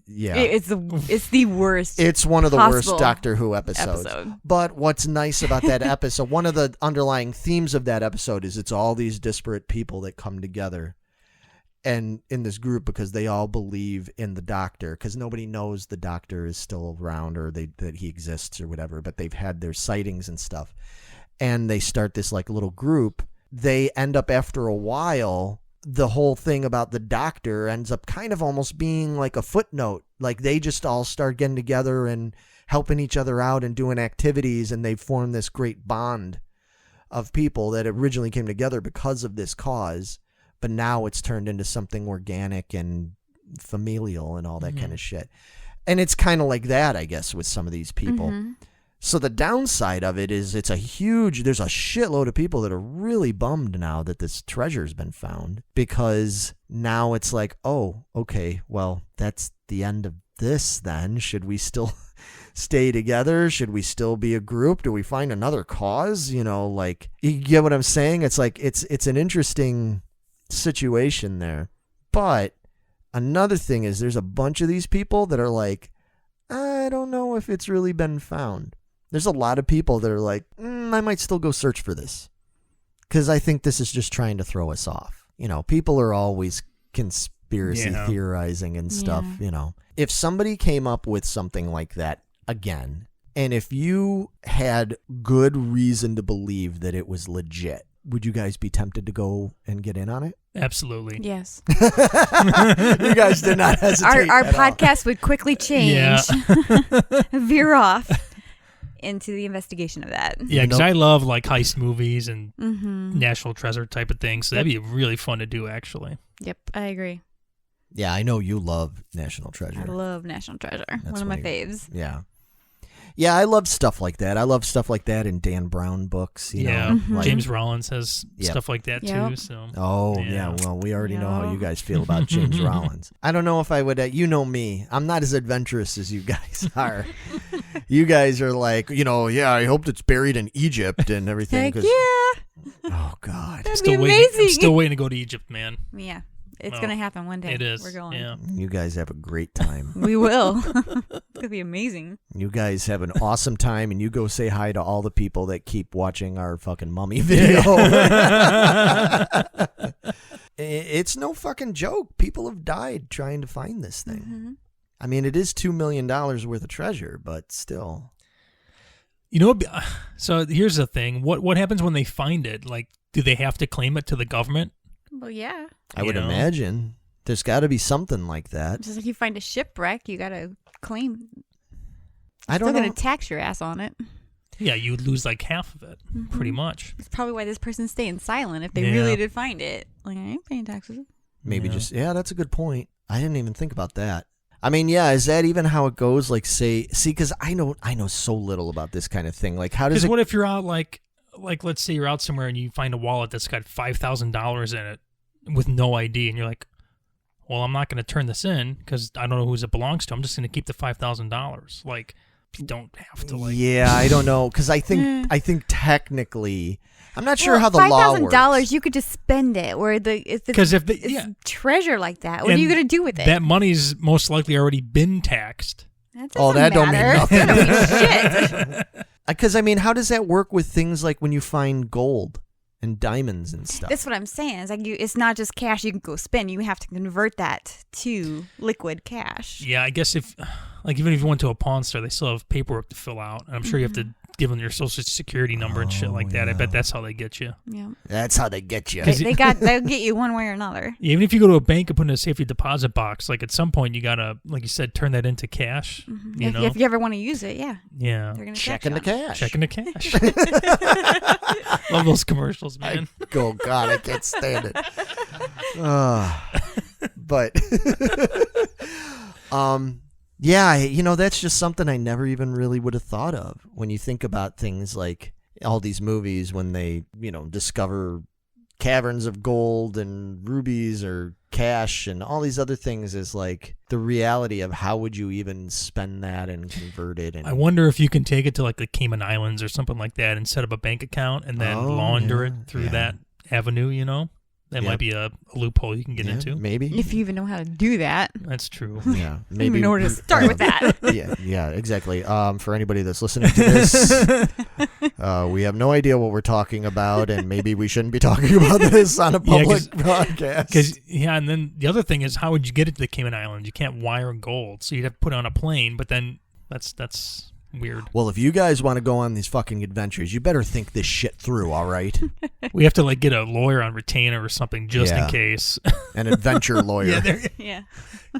yeah, it's the worst. It's one of the worst possible Doctor Who episodes. But what's nice about that episode, one of the underlying themes of that episode is it's all these disparate people that come together and in this group because they all believe in the Doctor, because nobody knows the Doctor is still around or that he exists or whatever, but they've had their sightings and stuff. And they start this, like, little group. They end up, after a while, the whole thing about the Doctor ends up kind of almost being like a footnote. Like, they just all start getting together and helping each other out and doing activities, and they form this great bond of people that originally came together because of this cause, but now it's turned into something organic and familial and all that kind of shit. And it's kind of like that, I guess, with some of these people. So the downside of it is there's a shitload of people that are really bummed now that this treasure's been found, because now it's like, oh, okay, well, that's the end of this then. Should we still stay together? Should we still be a group? Do we find another cause? You know, like, you get what I'm saying? It's like, it's an interesting situation there. But another thing is there's a bunch of these people that are like, I don't know if it's really been found. There's a lot of people that are like, I might still go search for this because I think this is just trying to throw us off. You know, people are always conspiracy theorizing and stuff, you know. If somebody came up with something like that again, and if you had good reason to believe that it was legit, would you guys be tempted to go and get in on it? Absolutely. Yes. You guys did not hesitate. Our podcast would quickly change, veer off into the investigation of that. Yeah, because I love, like, heist movies and National Treasure type of things. So that'd be really fun to do, actually. Yep, I agree. Yeah, I know you love National Treasure. I love National Treasure. One of my faves. Yeah. Yeah, I love stuff like that. I love stuff like that in Dan Brown books. You know, like, James Rollins has stuff like that too. So. Oh, yeah. Well, we already know how you guys feel about James Rollins. I don't know if I would, you know me. I'm not as adventurous as you guys are. You guys are like, you know, I hope it's buried in Egypt and everything. Heck yeah. Oh, God. That'd be amazing. I'm still waiting to go to Egypt, man. Yeah. It's going to happen one day. It is. We're going. Yeah. You guys have a great time. We will. It's going to be amazing. You guys have an awesome time, and you go say hi to all the people that keep watching our fucking mummy video. It's no fucking joke. People have died trying to find this thing. Mm-hmm. I mean, it is $2 million worth of treasure, but still. You know, so here's the thing. What happens when they find it? Like, do they have to claim it to the government? Well, yeah. I would imagine there's got to be something like that. Just like you find a shipwreck, you got to claim. I don't Still know. going to tax your ass on it. Yeah, you would lose like half of it, pretty much. It's probably why this person's staying silent if they really did find it. Like, I ain't paying taxes. Maybe that's a good point. I didn't even think about that. I mean, yeah, is that even how it goes? Like, because I know so little about this kind of thing. Like, how does it? Because what if you're out like let's say you're out somewhere and you find a wallet that's got $5,000 in it with no ID, and you're like, well, I'm not going to turn this in because I don't know whose it belongs to. I'm just going to keep the $5,000. Like, you don't have to like. Yeah, I don't know because I think technically, I'm not sure how the law works. $5,000, you could just spend it. Where it's treasure like that, what are you going to do with it? That money's most likely already been taxed. That don't mean nothing. That don't mean shit. Because I mean, how does that work with things like when you find gold and diamonds and stuff? That's what I'm saying. It's like it's not just cash you can go spend. You have to convert that to liquid cash. Yeah, I guess even if you went to a pawn store, they still have paperwork to fill out. And I'm sure you have to give them your social security number and shit like that. I bet that's how they get you. Yeah, that's how they get you. They'll get you one way or another. Even if you go to a bank and put in a safety deposit box, like at some point you gotta, like you said, turn that into cash. Mm-hmm. You know? If you ever want to use it, yeah, they're gonna checking the cash. Checking the cash. Love those commercials, man. Oh God, I can't stand it. But yeah, that's just something I never even really would have thought of when you think about things like all these movies when they, discover caverns of gold and rubies or cash and all these other things is like the reality of how would you even spend that and convert it. And I wonder if you can take it to like the Cayman Islands or something like that and set up a bank account and then launder it through that avenue, That might be a loophole you can get into. Maybe. If you even know how to do that. That's true. Yeah. Maybe. Even know where to start with that. Yeah, exactly. For anybody that's listening to this, we have no idea what we're talking about, and maybe we shouldn't be talking about this on a public podcast. And then the other thing is, how would you get it to the Cayman Islands? You can't wire gold, so you'd have to put it on a plane, but then that's weird. Well, if you guys want to go on these fucking adventures, you better think this shit through, all right? We have to get a lawyer on retainer or something just in case. An adventure lawyer. Yeah.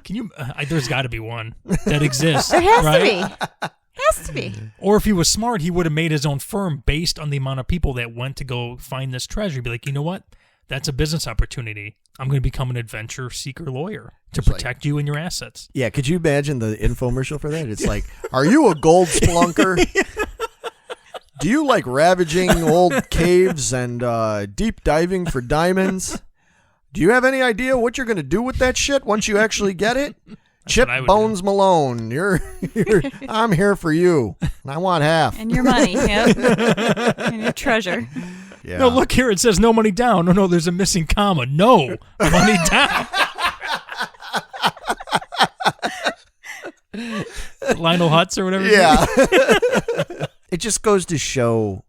Can you? There's got to be one that exists. There has right? to be. Has to be. Or if he was smart, he would have made his own firm based on the amount of people that went to go find this treasure. He'd be like, you know what? That's a business opportunity. I'm going to become an adventure seeker lawyer to protect you and your assets. Yeah, could you imagine the infomercial for that? It's like, are you a gold splunker? Do you like ravaging old caves and deep diving for diamonds? Do you have any idea what you're going to do with that shit once you actually get it? Chip Bones Malone, I'm here for you, and I want half. And your money, yep. And your treasure. Yeah. No, look here. It says no money down. No, there's a missing comma. No, money down. Lionel Hutz or whatever. Yeah. It just goes to show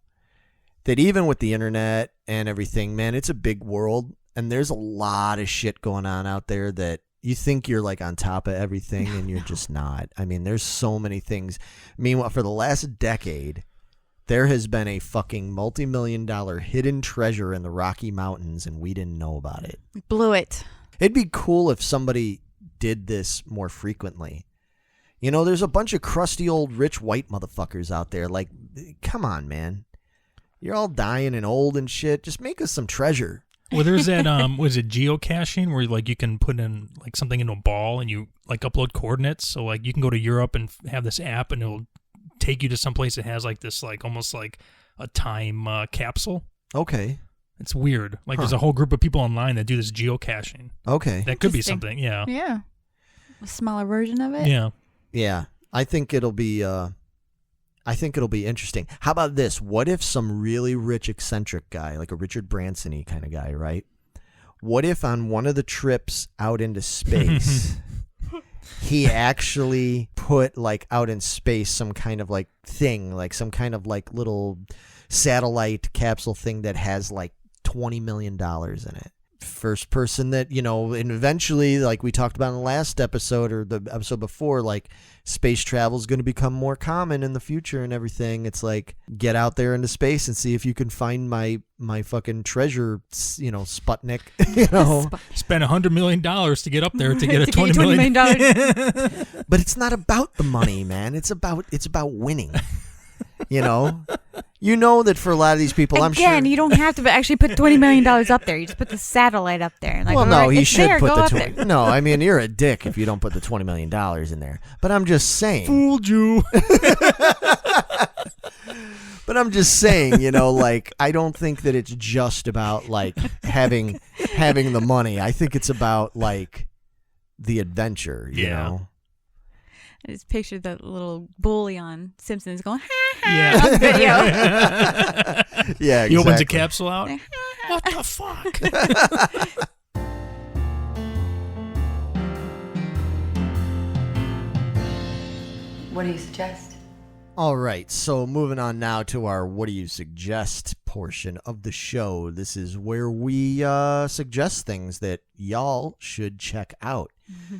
that even with the internet and everything, man, it's a big world, and there's a lot of shit going on out there that you think you're like on top of everything, and you're just not. I mean, there's so many things. Meanwhile, for the last decade, there has been a fucking multi-million-dollar hidden treasure in the Rocky Mountains, and we didn't know about it. We blew it. It'd be cool if somebody did this more frequently. There's a bunch of crusty old rich white motherfuckers out there. Like, come on, man. You're all dying and old and shit. Just make us some treasure. Well, there's that, was it geocaching where you can put in something into a ball and you upload coordinates. So you can go to Europe and have this app and it'll take you to some place that has this almost like a time capsule. Okay. It's weird. There's a whole group of people online that do this geocaching. Okay. That could be something. Yeah. Yeah. A smaller version of it. Yeah. Yeah. I think it'll be interesting. How about this? What if some really rich eccentric guy, like a Richard Branson-y kind of guy, right? What if on one of the trips out into space, he actually put like out in space some kind of like thing, like some kind of like little satellite capsule thing that has like $20 million in it. First person that, and eventually, like we talked about in the last episode or the episode before, like space travel is going to become more common in the future and everything. It's like, get out there into space and see if you can find my fucking treasure, Sputnik, Spend $100 million to get up there to get a To $20 get $20 million. But it's not about the money, man. It's about winning. You know that for a lot of these people, I'm sure. Again, you don't have to actually put $20 million up there. You just put the satellite up there. Like, Well, no, alright, he it's should there, put go the up 20. there. No, I mean, you're a dick if you don't put the $20 million in there. But I'm just saying. Fooled you. But I'm just saying, like, I don't think that it's just about like having the money. I think it's about like the adventure, you know. I just pictured that little bully on Simpsons going, ha ha, Yeah. on video. Yeah, exactly. He opens a capsule out. What the fuck? What do you suggest? All right, so moving on now to our what do you suggest portion of the show. This is where we suggest things that y'all should check out.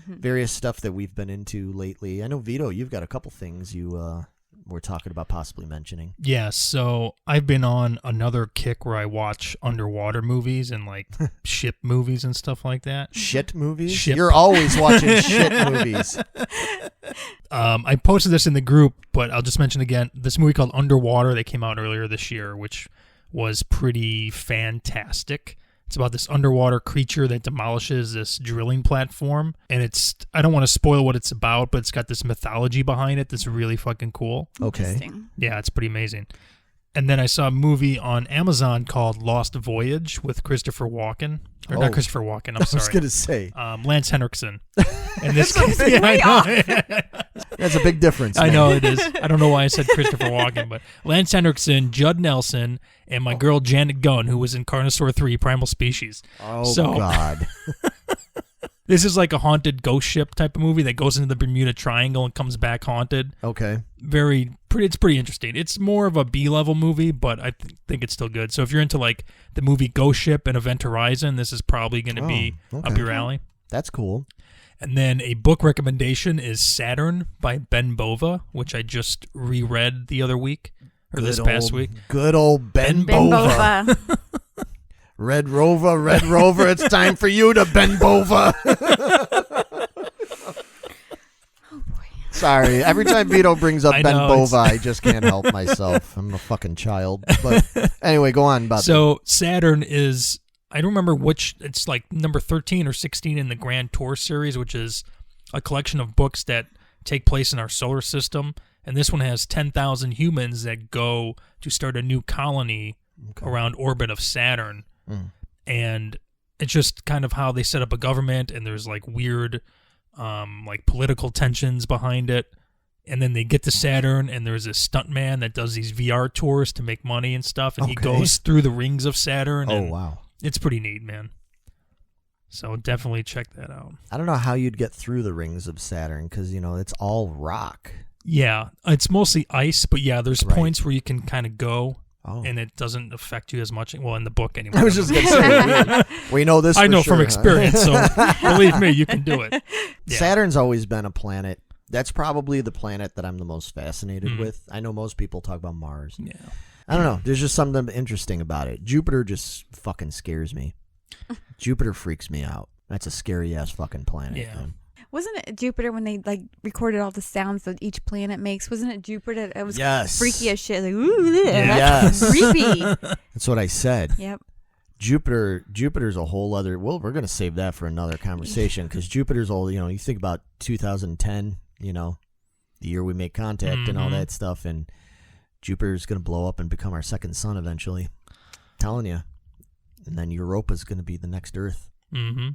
Various stuff that we've been into lately. I know, Vito, you've got a couple things you were talking about possibly mentioning. Yeah, so I've been on another kick where I watch underwater movies and like ship movies and stuff like that. Shit movies? Ship. You're always watching shit movies. I posted this in the group, but I'll just mention again, this movie called Underwater that came out earlier this year, which was pretty fantastic. It's about this underwater creature that demolishes this drilling platform. And I don't want to spoil what it's about, but it's got this mythology behind it that's really fucking cool. Okay. Interesting. Yeah, it's pretty amazing. And then I saw a movie on Amazon called Lost Voyage with Christopher Walken. Or not Christopher Walken, I'm sorry. I was going to say. Lance Henriksen. And this yeah, I know. That's a big difference. I man. know it is. I don't know why I said Christopher Walken, but Lance Henriksen, Judd Nelson, and my girl Janet Gunn, who was in Carnosaur 3, Primal Species. Oh, God. This is like a haunted ghost ship type of movie that goes into the Bermuda Triangle and comes back haunted. Okay. It's pretty interesting. It's more of a B-level movie, but I think it's still good. So if you're into like the movie Ghost Ship and Event Horizon, this is probably going to be up your alley. That's cool. And then a book recommendation is Saturn by Ben Bova, which I just reread the other week, or this past week. Good old Ben Bova. Bova. Red Rover, it's time for you to Ben Bova. Oh, boy. Sorry, every time Vito brings up I Ben know, Bova, I just can't help myself. I'm a fucking child. But anyway, go on about So Saturn is, I don't remember which, it's like number 13 or 16 in the Grand Tour series, which is a collection of books that take place in our solar system. And this one has 10,000 humans that go to start a new colony around orbit of Saturn. And it's just kind of how they set up a government, and there's like weird like political tensions behind it. And then they get to Saturn, and there's this stuntman that does these VR tours to make money and stuff, and he goes through the rings of Saturn. Oh, and wow. It's pretty neat, man. So definitely check that out. I don't know how you'd get through the rings of Saturn because, it's all rock. Yeah, it's mostly ice, but yeah, there's points where you can kind of go. Oh. And it doesn't affect you as much. Well, in the book anyway. I was just going to say, we know this I for know sure, from experience, so believe me, you can do it. Yeah. Saturn's always been a planet. That's probably the planet that I'm the most fascinated with. I know most people talk about Mars. Yeah. I don't know. There's just something interesting about it. Jupiter just fucking scares me. Jupiter freaks me out. That's a scary-ass fucking planet. Yeah. Man. Wasn't it Jupiter when they like recorded all the sounds that each planet makes? Wasn't it Jupiter? It was freaky as shit. Like, ooh, that's creepy. That's what I said. Yep. Jupiter's a whole other. Well, we're gonna save that for another conversation because Jupiter's all. You think about 2010. The year we make contact and all that stuff, and Jupiter's gonna blow up and become our second sun eventually. Telling you, and then Europa's gonna be the next Earth. Mm-hmm.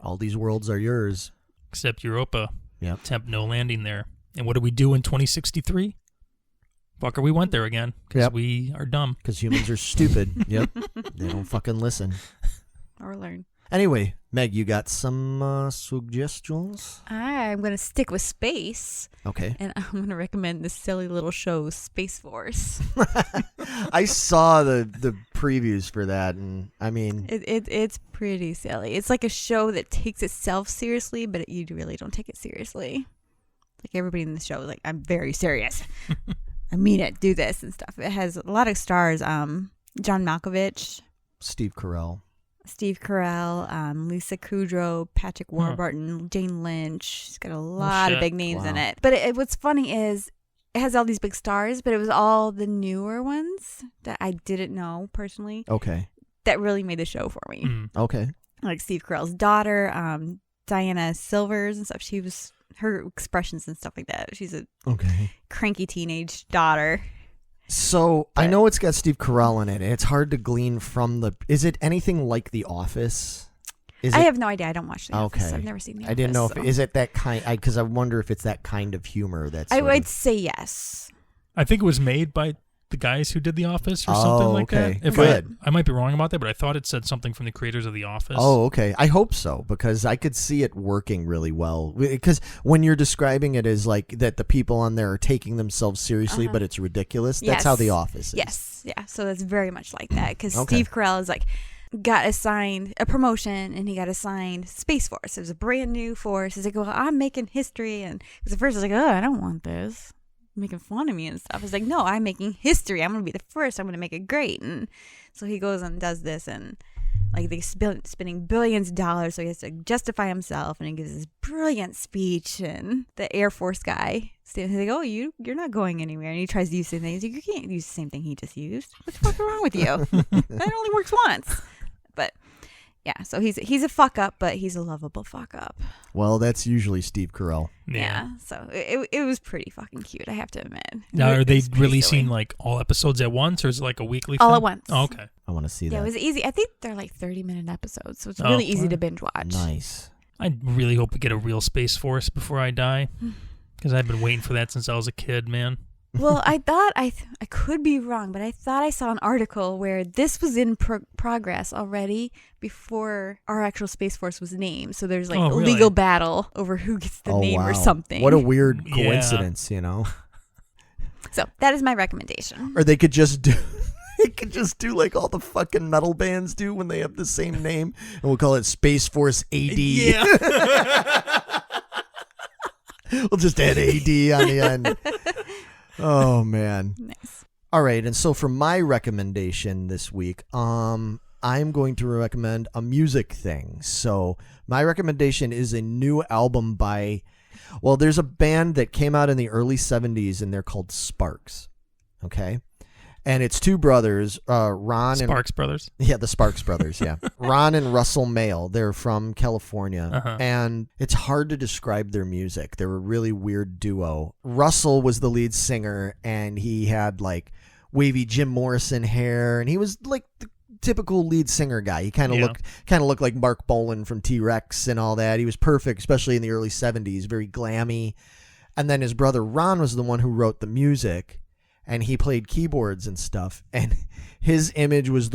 All these worlds are yours. Except Europa. Yep. Attempt no landing there. And what do we do in 2063? Fucker, we went there again because we are dumb. Because humans are stupid. Yep. They don't fucking listen. Or learn. Anyway, Meg, you got some suggestions? I'm going to stick with space. Okay. And I'm going to recommend the silly little show Space Force. I saw the previews for that, and I mean... It's pretty silly. It's like a show that takes itself seriously, but you really don't take it seriously. Like everybody in the show is like, I'm very serious. I mean it. Do this and stuff. It has a lot of stars. John Malkovich. Steve Carell, Lisa Kudrow, Patrick Warburton, Jane Lynch. It's got a lot of big names in it. But what's funny is it has all these big stars, but it was all the newer ones that I didn't know personally. Okay. That really made the show for me. Okay. Like Steve Carell's daughter, Diana Silvers and stuff. Her expressions and stuff like that. She's a cranky teenage daughter. So I know it's got Steve Carell in it, and it's hard to glean from the... Is it anything like The Office? I have no idea. I don't watch The Office. I've never seen The Office. I didn't know if... Is it that kind... Because I wonder if it's that kind of humor that's... I would say yes. I think it was made by the guys who did The Office or something like that. If I might be wrong about that, but I thought it said something from the creators of The Office. Oh, okay. I hope so, because I could see it working really well. Because when you're describing it as like that the people on there are taking themselves seriously, but it's ridiculous, that's how The Office is. Yes. Yeah. So that's very much like that, because Steve Carell is like, got assigned a promotion, and he got assigned Space Force. It was a brand new force. He's like, well, I'm making history. And because at first I was like, oh, I don't want this. Making fun of me and stuff. I was like, no, I'm making history. I'm going to be the first. I'm going to make it great. And so he goes and does this, and like they spending billions of dollars, so he has to justify himself, and he gives this brilliant speech, and the Air Force guy he's like, oh, you're not going anywhere, and he tries to use the same thing. He's like, you can't use the same thing he just used. What's the fuck wrong with you? That only works once. But yeah, so he's a fuck up, but he's a lovable fuck up. Well, that's usually Steve Carell. Yeah, so it was pretty fucking cute, I have to admit. Now, are they releasing like all episodes at once, or is it like a weekly thing? All at once. Oh, okay. I want to see that. Yeah, it was easy. I think they're like 30-minute episodes, so it's really easy to binge watch. Nice. I really hope we get a real Space Force before I die, because I've been waiting for that since I was a kid, man. Well, I thought I could be wrong, but I thought I saw an article where this was in progress already before our actual Space Force was named. So there's like a legal battle over who gets the name or something. What a weird coincidence, you know? So that is my recommendation. Or they could just do... They could just do like all the fucking metal bands do when they have the same name, and we'll call it Space Force AD. Yeah. We'll just add AD on the end. Oh, man. Nice. All right. And so for my recommendation this week, I'm going to recommend a music thing. So my recommendation is a new album by, well, there's a band that came out in the early 70s, and they're called Sparks. Okay. And it's two brothers, Ron and... Sparks Brothers? Yeah, the Sparks Brothers, yeah. Ron and Russell Mael. They're from California. And it's hard to describe their music. They're a really weird duo. Russell was the lead singer, and he had like wavy Jim Morrison hair, and he was like the typical lead singer guy. He kind of looked like Mark Bolan from T-Rex and all that. He was perfect, especially in the early 70s, very glammy. And then his brother Ron was the one who wrote the music. And he played keyboards and stuff, and his image was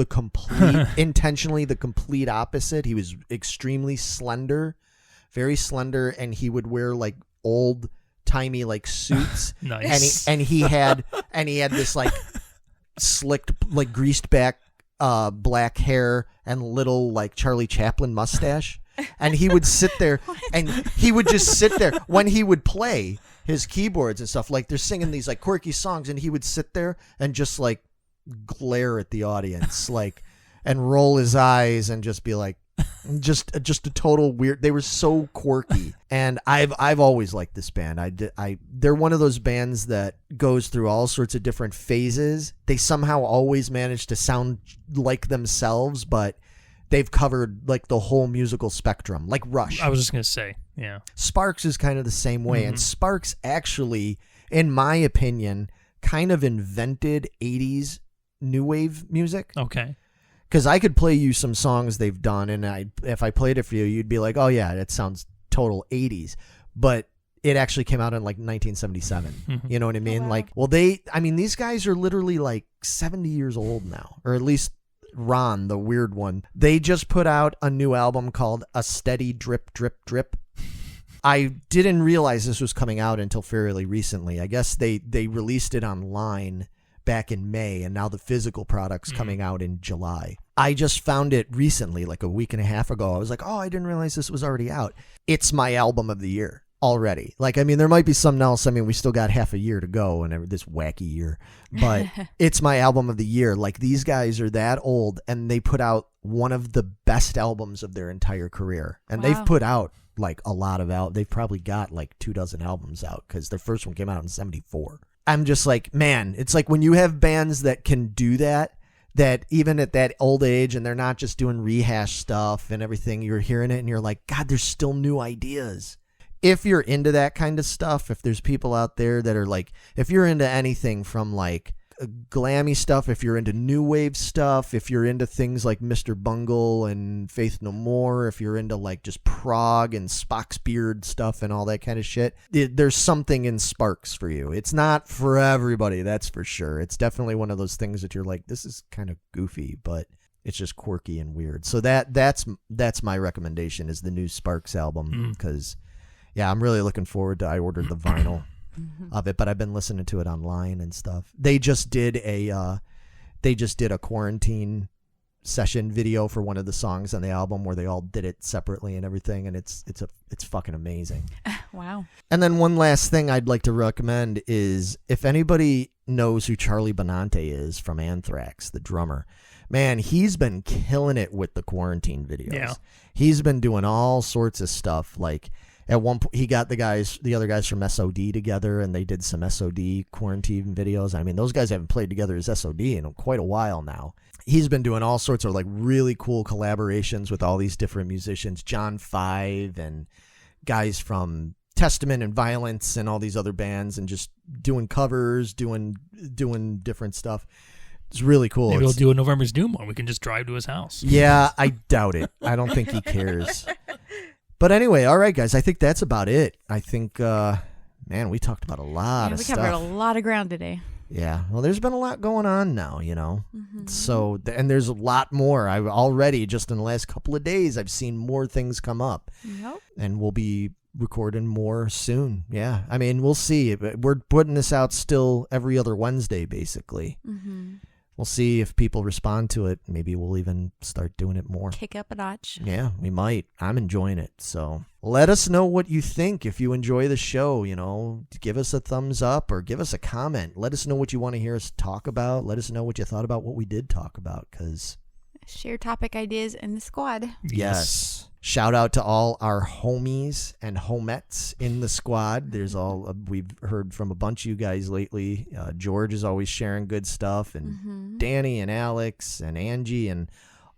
intentionally the complete opposite. He was extremely slender, very slender, and he would wear like old timey like suits. Nice. And he had this like slicked, like greased back black hair and little like Charlie Chaplin mustache. And he would sit there, and he would just sit there when he would play his keyboards and stuff. Like they're singing these like quirky songs, and he would sit there and just like glare at the audience, like, and roll his eyes and just be like, just a total weird. They were so quirky, and I've always liked this band. They're one of those bands that goes through all sorts of different phases. They somehow always manage to sound like themselves, but they've covered like the whole musical spectrum, like Rush. I was just going to say, yeah. Sparks is kind of the same way. And Sparks actually, in my opinion, kind of invented 80s new wave music. Okay. Because I could play you some songs they've done, and if I played it for you, you'd be like, oh yeah, that sounds total 80s. But it actually came out in like 1977. You know what I mean? Oh, wow. Like, well, these guys are literally like 70 years old now, or at least Ron, the weird one. They just put out a new album called A Steady Drip, Drip, Drip. I didn't realize this was coming out until fairly recently. I guess they released it online back in May, and now the physical product's coming out in July. I just found it recently, like a week and a half ago. I was like, oh, I didn't realize this was already out. It's my album of the year already. Like, I mean, there might be something else. I mean, we still got half a year to go and this wacky year, but it's my album of the year. Like, these guys are that old, and they put out one of the best albums of their entire career. And they've put out like a lot of they've probably got like 24 albums out, because their first one came out in 1974. I'm just like, man, it's like when you have bands that can do that even at that old age, and they're not just doing rehash stuff and everything, you're hearing it and you're like, God, there's still new ideas. If you're into that kind of stuff, if there's people out there that are like, if you're into anything from like glammy stuff, if you're into new wave stuff, if you're into things like Mr. Bungle and Faith No More, if you're into like just prog and Spock's Beard stuff and all that kind of shit, there's something in Sparks for you. It's not for everybody, that's for sure. It's definitely one of those things that you're like, this is kind of goofy, but it's just quirky and weird. So that's my recommendation, is the new Sparks album, because yeah, I'm really looking forward to. I ordered the vinyl of it, but I've been listening to it online and stuff. They just did a quarantine session video for one of the songs on the album, where they all did it separately and everything, and it's fucking amazing. Wow. And then one last thing I'd like to recommend is, if anybody knows who Charlie Benante is from Anthrax, the drummer, man, he's been killing it with the quarantine videos. Yeah. He's been doing all sorts of stuff. Like, at one point, he got the other guys from SOD together, and they did some SOD quarantine videos. I mean, those guys haven't played together as SOD in quite a while now. He's been doing all sorts of like really cool collaborations with all these different musicians, John Five and guys from Testament and Violence and all these other bands, and just doing covers, doing different stuff. It's really cool. Maybe we'll do a November's Doom one. We can just drive to his house. Yeah, I doubt it. I don't think he cares. But anyway, all right, guys, I think that's about it. I think, man, we talked about a lot of stuff. We covered a lot of ground today. Yeah, well, there's been a lot going on now, you know. So, and there's a lot more. I've already, just in the last couple of days, I've seen more things come up. Yep. And we'll be recording more soon. Yeah, I mean, we'll see. We're putting this out still every other Wednesday, basically. We'll see if people respond to it. Maybe we'll even start doing it more. Kick up a notch. Yeah, we might. I'm enjoying it. So let us know what you think. If you enjoy the show, you know, give us a thumbs up or give us a comment. Let us know what you want to hear us talk about. Let us know what you thought about what we did talk about, because share topic ideas in the squad. Yes. Shout out to all our homies and homettes in the squad. There's we've heard from a bunch of you guys lately. George is always sharing good stuff, and Danny and Alex and Angie and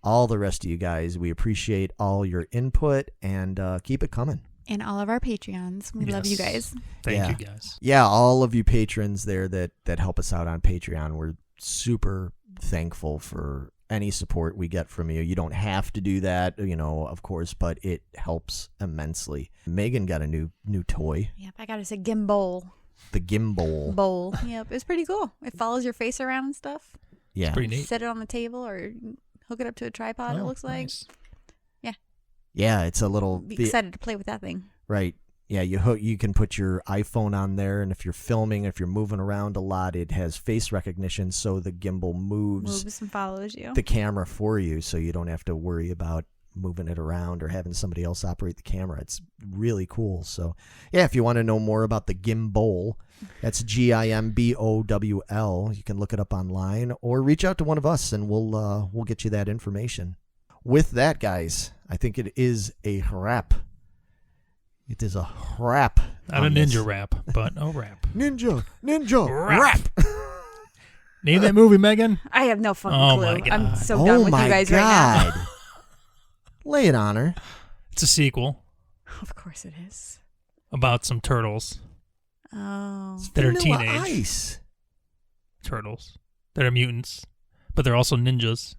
all the rest of you guys. We appreciate all your input, and keep it coming. And all of our Patreons. We love you guys. Thank you guys. Yeah, all of you patrons there that help us out on Patreon. We're super thankful for any support we get from you. You don't have to do that, you know, of course, but it helps immensely. Megan got a new toy. Yep, I got us a gimbal. The gimbal. Bowl. Yep, it's pretty cool. It follows your face around and stuff. Yeah. It's pretty neat. Set it on the table or hook it up to a tripod, it looks like. Nice. Yeah. Yeah, it's a little... Be excited to play with that thing. Right. Yeah, you can put your iPhone on there, and if you're filming, if you're moving around a lot, it has face recognition, so the gimbal moves and follows you. the camera for you, so you don't have to worry about moving it around or having somebody else operate the camera. It's really cool. So, yeah, if you want to know more about the gimbal, that's GIMBOWL. You can look it up online or reach out to one of us, and we'll get you that information. With that, guys, I think it is a wrap. It is a wrap. Not a ninja rap, but a rap. Ninja rap. Name that movie, Megan. I have no fucking Oh clue. my God. I'm so done with you guys right now. Lay it on her. It's a sequel Of course it is. about some turtles Oh. that are Vanilla teenage Ice. turtles that are mutants, but they're also ninjas.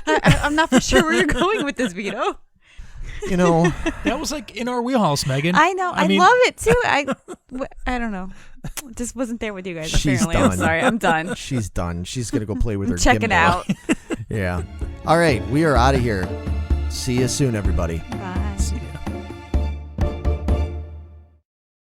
I'm not for sure where you're going with this, Vito. You know, That was like in our wheelhouse, Megan. I know. I mean, love it too. I don't know. Just wasn't there with you guys. She's Apparently, I'm done. sorry. I'm done. she's done. She's gonna go play with her. Checking gimbal. out. Yeah. All right, we are out of here. See you soon, everybody.